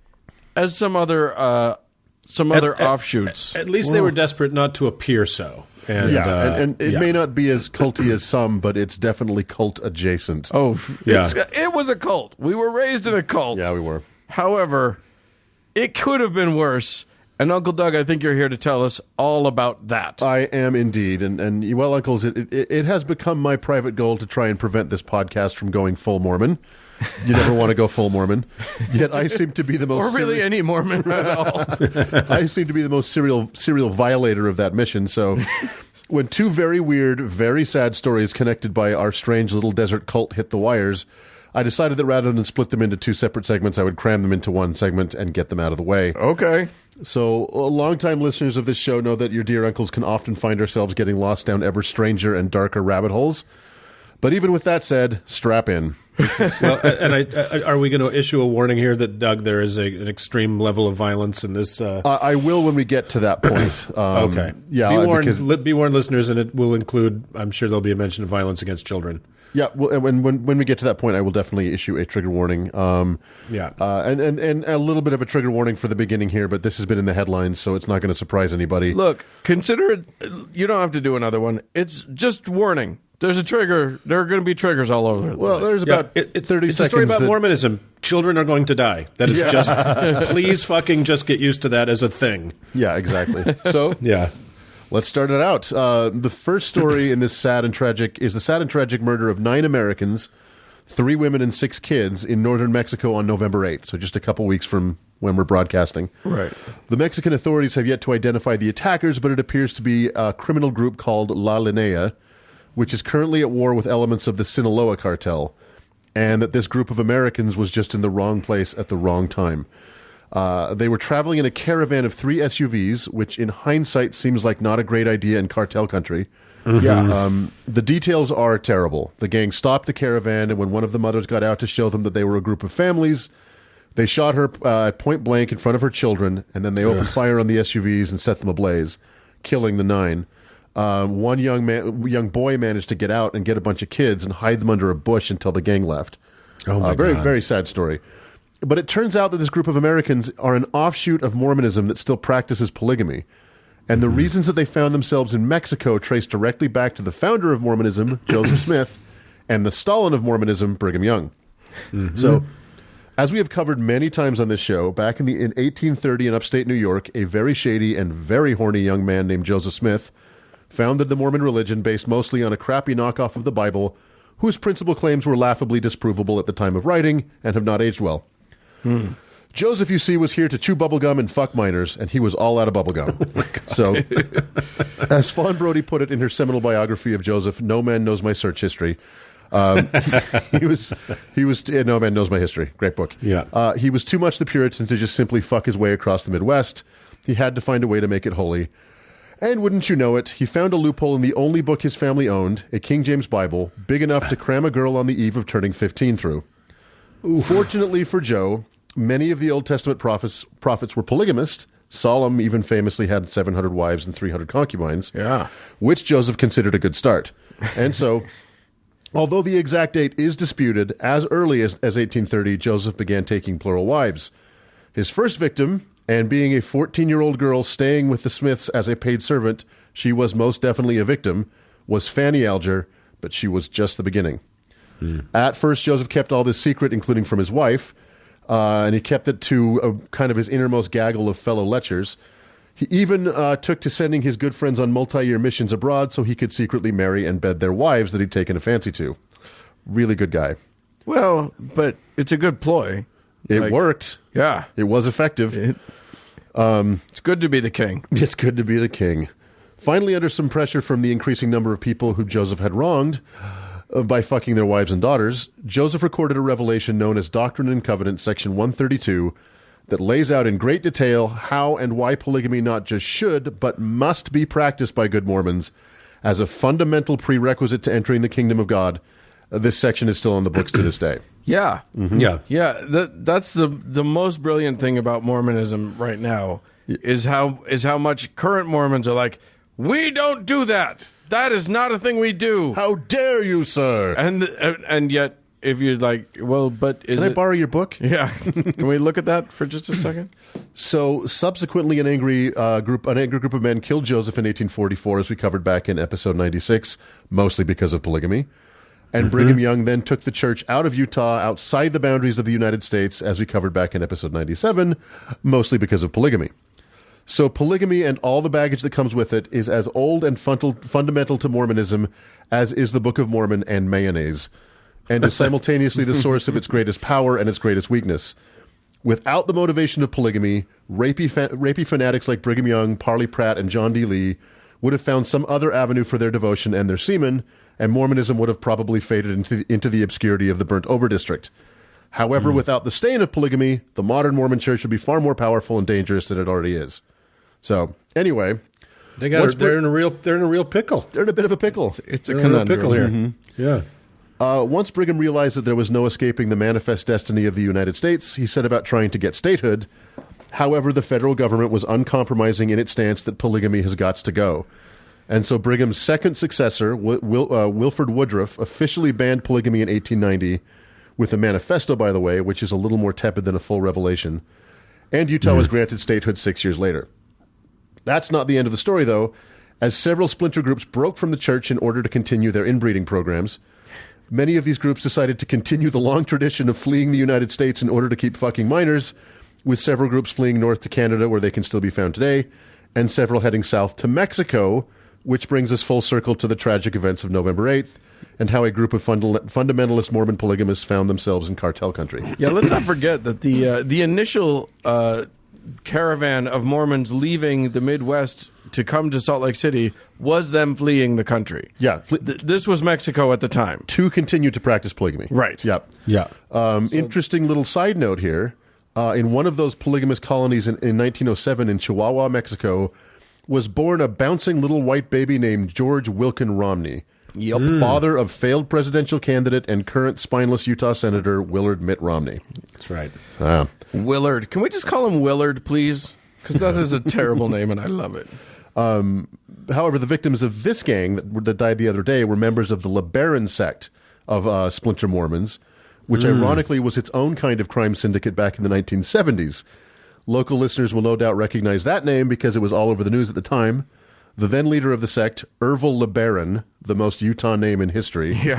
as some other offshoots. At least they were desperate not to appear so. And it may not be as culty as some, but it's definitely cult adjacent. Oh, yeah. It was a cult. We were raised in a cult. Yeah, we were. However, it could have been worse. And Uncle Doug, I think you're here to tell us all about that. I am indeed. And well, Uncles, it has become my private goal to try and prevent this podcast from going full Mormon. You never want to go full Mormon. Yet I seem to be the most... Or really any Mormon at all. I seem to be the most serial violator of that mission. So when 2 very weird, very sad stories connected by our strange little desert cult hit the wires, I decided that rather than split them into two separate segments, I would cram them into one segment and get them out of the way. Okay. So, longtime listeners of this show know that your dear uncles can often find ourselves getting lost down ever stranger and darker rabbit holes. But even with that said, strap in. Well, and are we going to issue a warning here that, Doug, there is an extreme level of violence in this? I will when we get to that point. Okay. Yeah. Be warned, listeners, and it will include, I'm sure there'll be a mention of violence against children. Yeah, well, and when we get to that point, I will definitely issue a trigger warning. And a little bit of a trigger warning for the beginning here, but this has been in the headlines, so it's not going to surprise anybody. Look, consider it. You don't have to do another one. It's just warning. There's a trigger. There are going to be triggers all over. Well, there's about 30 seconds. It's a story about Mormonism. Children are going to die. That is just. Please fucking just get used to that as a thing. Yeah, exactly. So yeah. Let's start it out. The first story in this sad and tragic murder of 9 Americans, 3 women and 6 kids in northern Mexico on November 8th, so just a couple weeks from when we're broadcasting. Right. The Mexican authorities have yet to identify the attackers, but it appears to be a criminal group called La Linea, which is currently at war with elements of the Sinaloa cartel, and that this group of Americans was just in the wrong place at the wrong time. They were traveling in a caravan of 3 SUVs, which in hindsight seems like not a great idea in cartel country. Mm-hmm. Yeah. The details are terrible. The gang stopped the caravan, and when one of the mothers got out to show them that they were a group of families, they shot her at point blank in front of her children, and then they opened fire on the SUVs and set them ablaze, killing the 9. One young boy managed to get out and get a bunch of kids and hide them under a bush until the gang left. Oh my God. very sad story. But it turns out that this group of Americans are an offshoot of Mormonism that still practices polygamy. And the reasons that they found themselves in Mexico trace directly back to the founder of Mormonism, Joseph Smith, and the Stalin of Mormonism, Brigham Young. So, as we have covered many times on this show, back in 1830 in upstate New York, a very shady and very horny young man named Joseph Smith founded the Mormon religion based mostly on a crappy knockoff of the Bible, whose principal claims were laughably disprovable at the time of writing and have not aged well. Joseph, you see, was here to chew bubblegum and fuck minors, and he was all out of bubblegum. As Fawn Brody put it in her seminal biography of Joseph, no man knows my search history. He was No Man Knows My History. Great book. Yeah. He was too much the Puritan to just simply fuck his way across the Midwest. He had to find a way to make it holy. And wouldn't you know it, he found a loophole in the only book his family owned, a King James Bible, big enough to cram a girl on the eve of turning 15 through. Fortunately for Joe, many of the Old Testament prophets were polygamist. Solomon even famously had 700 wives and 300 concubines, which Joseph considered a good start. And so, although the exact date is disputed, as early as 1830, Joseph began taking plural wives. His first victim, and being a 14-year-old girl staying with the Smiths as a paid servant, she was most definitely a victim, was Fanny Alger, but she was just the beginning. At first, Joseph kept all this secret, including from his wife, and he kept it to kind of his innermost gaggle of fellow lechers. He even took to sending his good friends on multi-year missions abroad so he could secretly marry and bed their wives that he'd taken a fancy to. Really good guy. Well, but it's a good ploy. It worked. Yeah. It was effective. It's good to be the king. It's good to be the king. Finally, under some pressure from the increasing number of people who Joseph had wronged by fucking their wives and daughters, Joseph recorded a revelation known as Doctrine and Covenants, section 132, that lays out in great detail how and why polygamy not just should, but must be practiced by good Mormons as a fundamental prerequisite to entering the kingdom of God. This section is still on the books to this day. Yeah. Mm-hmm. Yeah. That's the most brilliant thing about Mormonism right now is how much current Mormons are like, we don't do that. That is not a thing we do. How dare you, sir? And yet, if you're like, well, but is Can I borrow your book? Yeah. Can we look at that for just a second? So, subsequently, an angry group of men killed Joseph in 1844, as we covered back in episode 96, mostly because of polygamy. And Brigham Young then took the church out of Utah, outside the boundaries of the United States, as we covered back in episode 97, mostly because of polygamy. So polygamy and all the baggage that comes with it is as old and fundamental to Mormonism as is the Book of Mormon and mayonnaise, and is simultaneously the source of its greatest power and its greatest weakness. Without the motivation of polygamy, rapey fanatics like Brigham Young, Parley Pratt, and John D. Lee would have found some other avenue for their devotion and their semen, and Mormonism would have probably faded into the obscurity of the burnt-over district. However, without the stain of polygamy, the modern Mormon church would be far more powerful and dangerous than it already is. So, anyway, they're in a real pickle. They're in a bit of a pickle. It's a conundrum. Pickle here. Yeah. Once Brigham realized that there was no escaping the manifest destiny of the United States, he set about trying to get statehood. However, the federal government was uncompromising in its stance that polygamy has got to go. And so Brigham's second successor, Wilford Woodruff, officially banned polygamy in 1890, with a manifesto, by the way, which is a little more tepid than a full revelation. And Utah was granted statehood 6 years later. That's not the end of the story, though, as several splinter groups broke from the church in order to continue their inbreeding programs. Many of these groups decided to continue the long tradition of fleeing the United States in order to keep fucking minors, with several groups fleeing north to Canada, where they can still be found today, and several heading south to Mexico, which brings us full circle to the tragic events of November 8th, and how a group of fundamentalist Mormon polygamists found themselves in cartel country. Yeah, let's not forget that the initial caravan of Mormons leaving the Midwest to come to Salt Lake City was them fleeing the country. Yeah. This was Mexico at the time. To continue to practice polygamy. Right. Yep. Yeah. Interesting little side note here. In one of those polygamous colonies in 1907 in Chihuahua, Mexico, was born a bouncing little white baby named George Wilkin Romney. Yep. Father of failed presidential candidate and current spineless Utah Senator Willard Mitt Romney. That's right. Willard. Can we just call him Willard, please? Because that is a terrible name, and I love it. However, the victims of this gang that died the other day were members of the LeBaron sect of splinter Mormons, which ironically was its own kind of crime syndicate back in the 1970s. Local listeners will no doubt recognize that name because it was all over the news at the time. The then leader of the sect, Ervil LeBaron, the most Utah name in history. Yeah.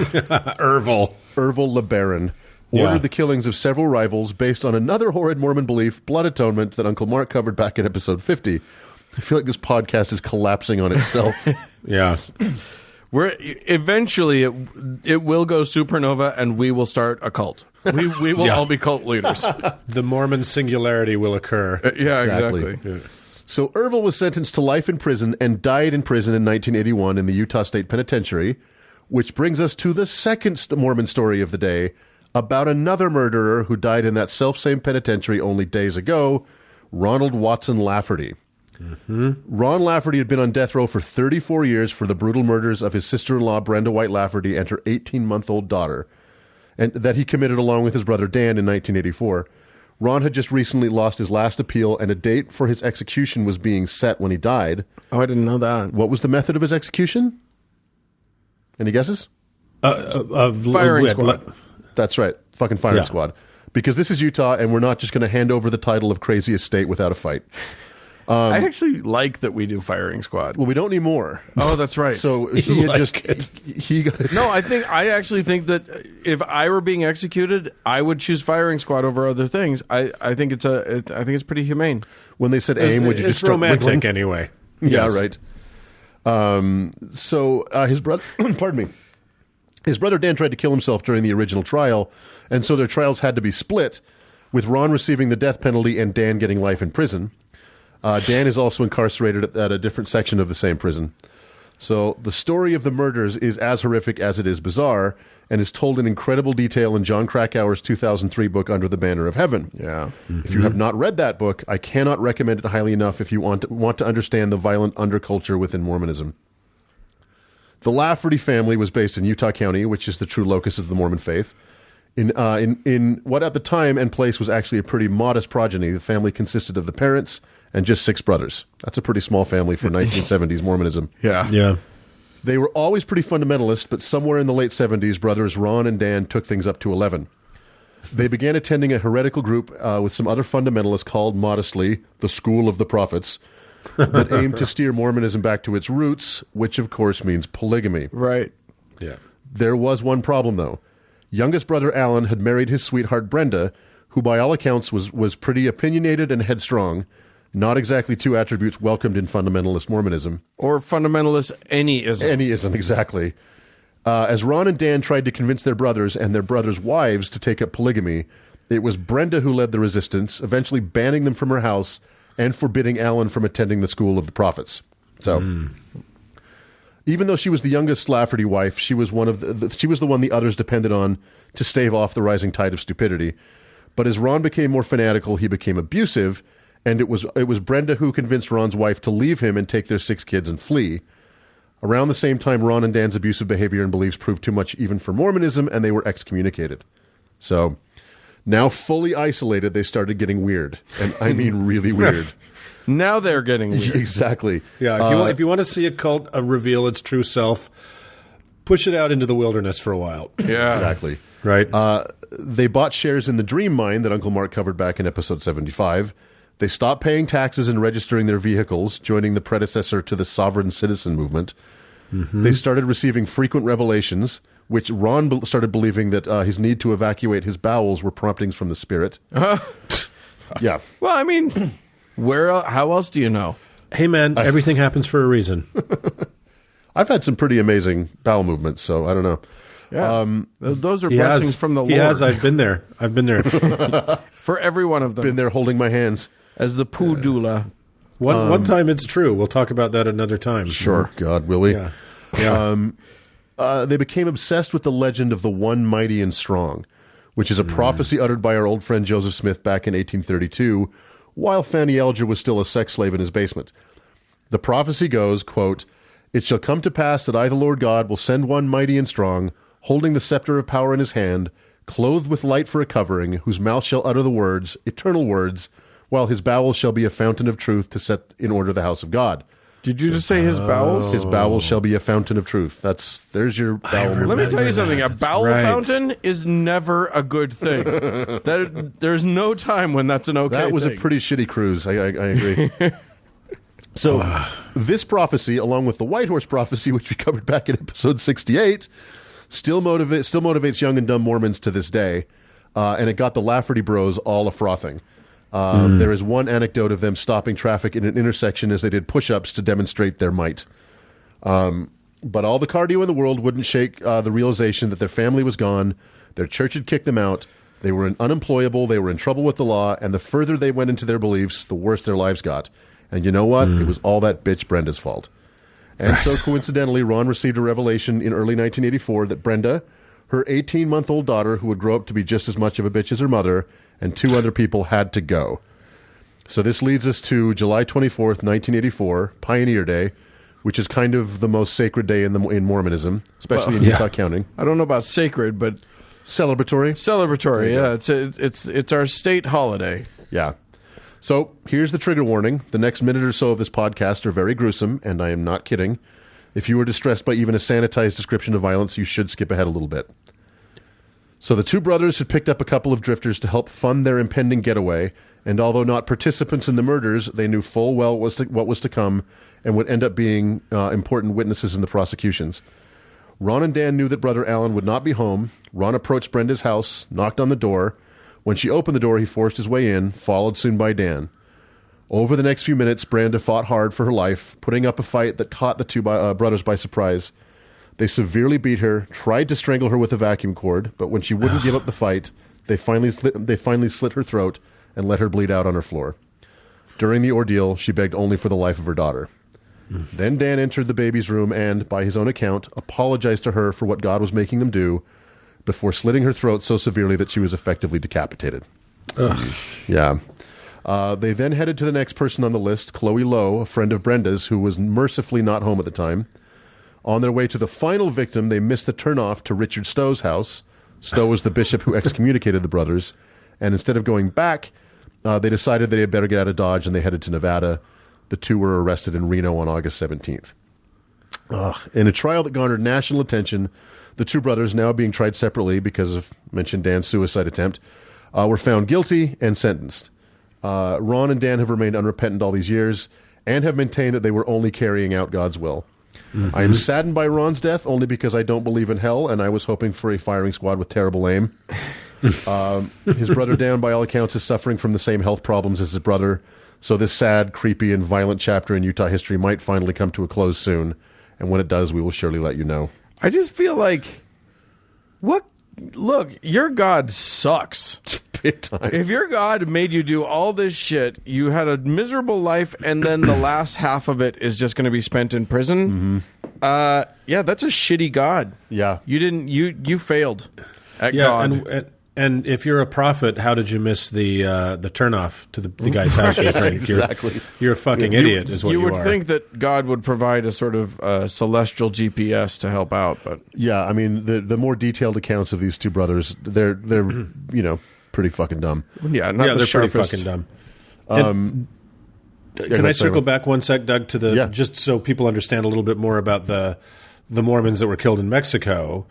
Ervil LeBaron ordered the killings of several rivals based on another horrid Mormon belief, blood atonement, that Uncle Mark covered back in episode 50. I feel like this podcast is collapsing on itself. Yeah. Eventually it will go supernova and we will start a cult. We will all be cult leaders. The Mormon singularity will occur. Yeah, exactly. Yeah. So Ervil was sentenced to life in prison and died in prison in 1981 in the Utah State Penitentiary, which brings us to the second Mormon story of the day about another murderer who died in that self-same penitentiary only days ago, Ronald Watson Lafferty. Ron Lafferty had been on death row for 34 years for the brutal murders of his sister-in-law, Brenda White Lafferty, and her 18-month-old daughter, and that he committed along with his brother Dan in 1984. Ron had just recently lost his last appeal, and a date for his execution was being set when he died. Oh, I didn't know that. What was the method of his execution? Any guesses? Firing squad. That's right. Fucking firing squad. Because this is Utah, and we're not just going to hand over the title of craziest state without a fight. I actually like that we do firing squad. Well, we don't need more. Oh, that's right. So he had he got No, I actually think that if I were being executed, I would choose firing squad over other things. I think it's pretty humane. When they said aim, would you just start romantic whittling? anyway? Yeah, Yes. right. So his brother, pardon me, his brother Dan tried to kill himself during the original trial, and so their trials had to be split, with Ron receiving the death penalty and Dan getting life in prison. Dan is also incarcerated at a different section of the same prison. So the story of the murders is as horrific as it is bizarre, and is told in incredible detail in John Krakauer's 2003 book, Under the Banner of Heaven. Yeah. If you have not read that book, I cannot recommend it highly enough if you want to understand the violent underculture within Mormonism. The Lafferty family was based in Utah County, which is the true locus of the Mormon faith. In what at the time and place was actually a pretty modest progeny. The family consisted of the parents and just 6 brothers. That's a pretty small family for 1970s Mormonism. Yeah. They were always pretty fundamentalist, but somewhere in the late 70s, brothers Ron and Dan took things up to 11. They began attending a heretical group with some other fundamentalists called, modestly, the School of the Prophets, that aimed to steer Mormonism back to its roots, which of course means polygamy. Right. Yeah. There was one problem, though. Youngest brother Alan had married his sweetheart Brenda, who by all accounts was pretty opinionated and headstrong, not exactly 2 attributes welcomed in fundamentalist Mormonism. Or fundamentalist anyism. Anyism, exactly. As Ron and Dan tried to convince their brothers and their brothers' wives to take up polygamy, it was Brenda who led the resistance, eventually banning them from her house and forbidding Alan from attending the School of the Prophets. So, Even though she was the youngest Lafferty wife, she was she was the one the others depended on to stave off the rising tide of stupidity. But as Ron became more fanatical, he became abusive, and it was Brenda who convinced Ron's wife to leave him and take their 6 kids and flee. Around the same time, Ron and Dan's abusive behavior and beliefs proved too much even for Mormonism, and they were excommunicated. So, now fully isolated, they started getting weird. And I mean really weird. Now they're getting weird. Exactly. Yeah, if you want to see a cult reveal its true self, push it out into the wilderness for a while. Yeah. Exactly. Right. They bought shares in the Dream Mine that Uncle Mark covered back in episode 75. They stopped paying taxes and registering their vehicles, joining the predecessor to the Sovereign Citizen movement. Mm-hmm. They started receiving frequent revelations, which Ron started believing that his need to evacuate his bowels were promptings from the spirit. Yeah. Well, I mean, how else do you know? Hey, man, everything happens for a reason. I've had some pretty amazing bowel movements, so I don't know. Yeah. Those are blessings from the Lord. He has. I've been there. For every one of them. Been there holding my hands. As the poo doula. One time it's true. We'll talk about that another time. Sure. God, will we? Yeah. They became obsessed with the legend of the One Mighty and Strong, which is a prophecy uttered by our old friend Joseph Smith back in 1832, while Fanny Alger was still a sex slave in his basement. The prophecy goes, quote, "It shall come to pass that I, the Lord God, will send one mighty and strong, holding the scepter of power in his hand, clothed with light for a covering, whose mouth shall utter the words, eternal words, while his bowels shall be a fountain of truth to set in order the house of God." Did you just say his bowels? His bowels shall be a fountain of truth. There's your bowel. Let me tell you something. A bowel fountain is never a good thing. There's no time when that's an okay thing. That was a pretty shitty cruise. I agree. So this prophecy, along with the White Horse prophecy, which we covered back in episode 68, still motivates young and dumb Mormons to this day, and it got the Lafferty Bros all a-frothing. There is one anecdote of them stopping traffic in an intersection as they did push-ups to demonstrate their might. But all the cardio in the world wouldn't shake the realization that their family was gone, their church had kicked them out, they were unemployable, they were in trouble with the law, and the further they went into their beliefs, the worse their lives got. And you know what? It was all that bitch Brenda's fault. And so coincidentally, Ron received a revelation in early 1984 that Brenda, her 18-month-old daughter, who would grow up to be just as much of a bitch as her mother, and 2 other people had to go. So this leads us to July 24th, 1984, Pioneer Day, which is kind of the most sacred day in Mormonism, especially in Utah County. I don't know about sacred, but celebratory. Celebratory, yeah. It's our state holiday. Yeah. So here's the trigger warning. The next minute or so of this podcast are very gruesome, and I am not kidding. If you were distressed by even a sanitized description of violence, you should skip ahead a little bit. So the 2 brothers had picked up a couple of drifters to help fund their impending getaway, and although not participants in the murders, they knew full well what was to come and would end up being important witnesses in the prosecutions. Ron and Dan knew that Brother Alan would not be home. Ron approached Brenda's house, knocked on the door. When she opened the door, he forced his way in, followed soon by Dan. Over the next few minutes, Brenda fought hard for her life, putting up a fight that caught the 2 brothers by surprise. They severely beat her, tried to strangle her with a vacuum cord, but when she wouldn't give up the fight, they finally slit her throat and let her bleed out on her floor. During the ordeal, she begged only for the life of her daughter. Then Dan entered the baby's room and, by his own account, apologized to her for what God was making them do, before slitting her throat so severely that she was effectively decapitated. Ugh. Yeah. They then headed to the next person on the list, Chloe Lowe, a friend of Brenda's, who was mercifully not home at the time. On their way to the final victim, they missed the turnoff to Richard Stowe's house. Stowe was the bishop who excommunicated the brothers. And instead of going back, they decided they had better get out of Dodge, and they headed to Nevada. The 2 were arrested in Reno on August 17th. In a trial that garnered national attention, the 2 brothers, now being tried separately because of mentioned Dan's suicide attempt, were found guilty and sentenced. Ron and Dan have remained unrepentant all these years and have maintained that they were only carrying out God's will. I am saddened by Ron's death only because I don't believe in hell, and I was hoping for a firing squad with terrible aim. His brother Dan, by all accounts, is suffering from the same health problems as his brother, so this sad, creepy, and violent chapter in Utah history might finally come to a close soon, and when it does, we will surely let you know. I just feel like, look, your God sucks. Big time. If your God made you do all this shit, you had a miserable life, and then the last half of it is just going to be spent in prison, Yeah, that's a shitty God. Yeah. You failed at God. And if you're a prophet, how did you miss the turnoff to the guy's house? Exactly. You're a fucking idiot, is what you are. You would think that God would provide a sort of celestial GPS to help out, but Yeah, I mean, the more detailed accounts of these two brothers, they're pretty fucking dumb. yeah, not the they're sharpest. pretty fucking dumb. Can I circle back one sec, Doug, to just so people understand a little bit more about the Mormons that were killed in Mexico?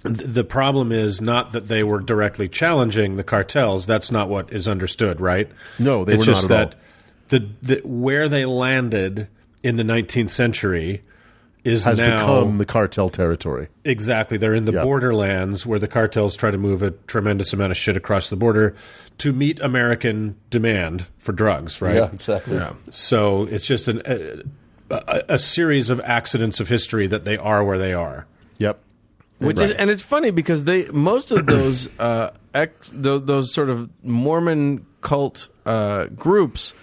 The problem is not that they were directly challenging the cartels. That's not what is understood, right? No, they it's were just not at that where they landed in the 19th century has now become the cartel territory. Exactly. They're in the borderlands where the cartels try to move a tremendous amount of shit across the border to meet American demand for drugs, right? Yeah, exactly. Yeah. So it's just a series of accidents of history that they are where they are. Yep. And it's funny because most of those those sort of Mormon cult groups,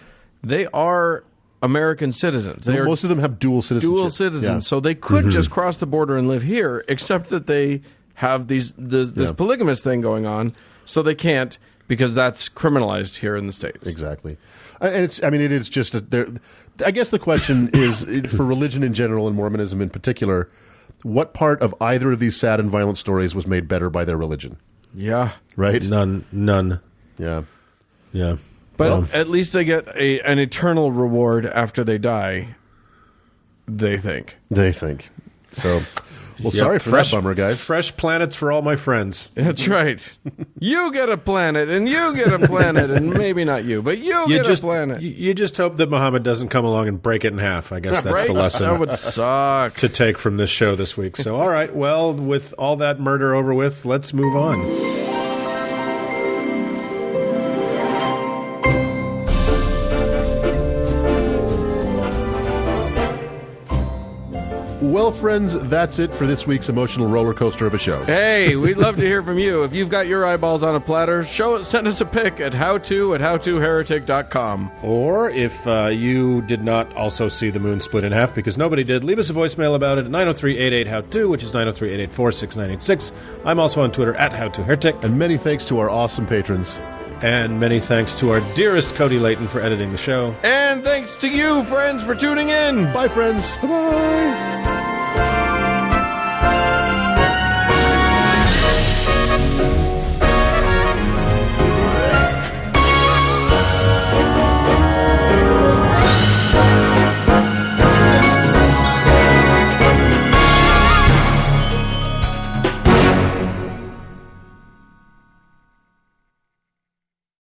they are American citizens. Most of them have dual citizenship. Dual citizens, so they could just cross the border and live here, except that they have this polygamous thing going on, so they can't because that's criminalized here in the States. Exactly. And it is just I guess the question is for religion in general and Mormonism in particular. What part of either of these sad and violent stories was made better by their religion? Yeah. Right? None. Yeah. Yeah. But at least they get an eternal reward after they die, they think. So, sorry for that bummer, guys. Fresh planets for all my friends. That's right. You get a planet, and you get a planet, and maybe not you, but you get a planet. You just hope that Mohammed doesn't come along and break it in half. I guess that's the lesson. That would suck. To take from this show this week. So, all right, well, with all that murder over with, let's move on. Well, friends, that's it for this week's emotional roller coaster of a show. Hey, we'd love to hear from you. If you've got your eyeballs on a platter, send us a pic at howtoheretic.com. Or if you did not also see the moon split in half, because nobody did, leave us a voicemail about it at 903-88-HOW-TO, which is 903-884-6986. I'm also on Twitter at howtoheretic. And many thanks to our awesome patrons. And many thanks to our dearest Cody Layton for editing the show. And thanks to you, friends, for tuning in. Bye, friends. Bye-bye.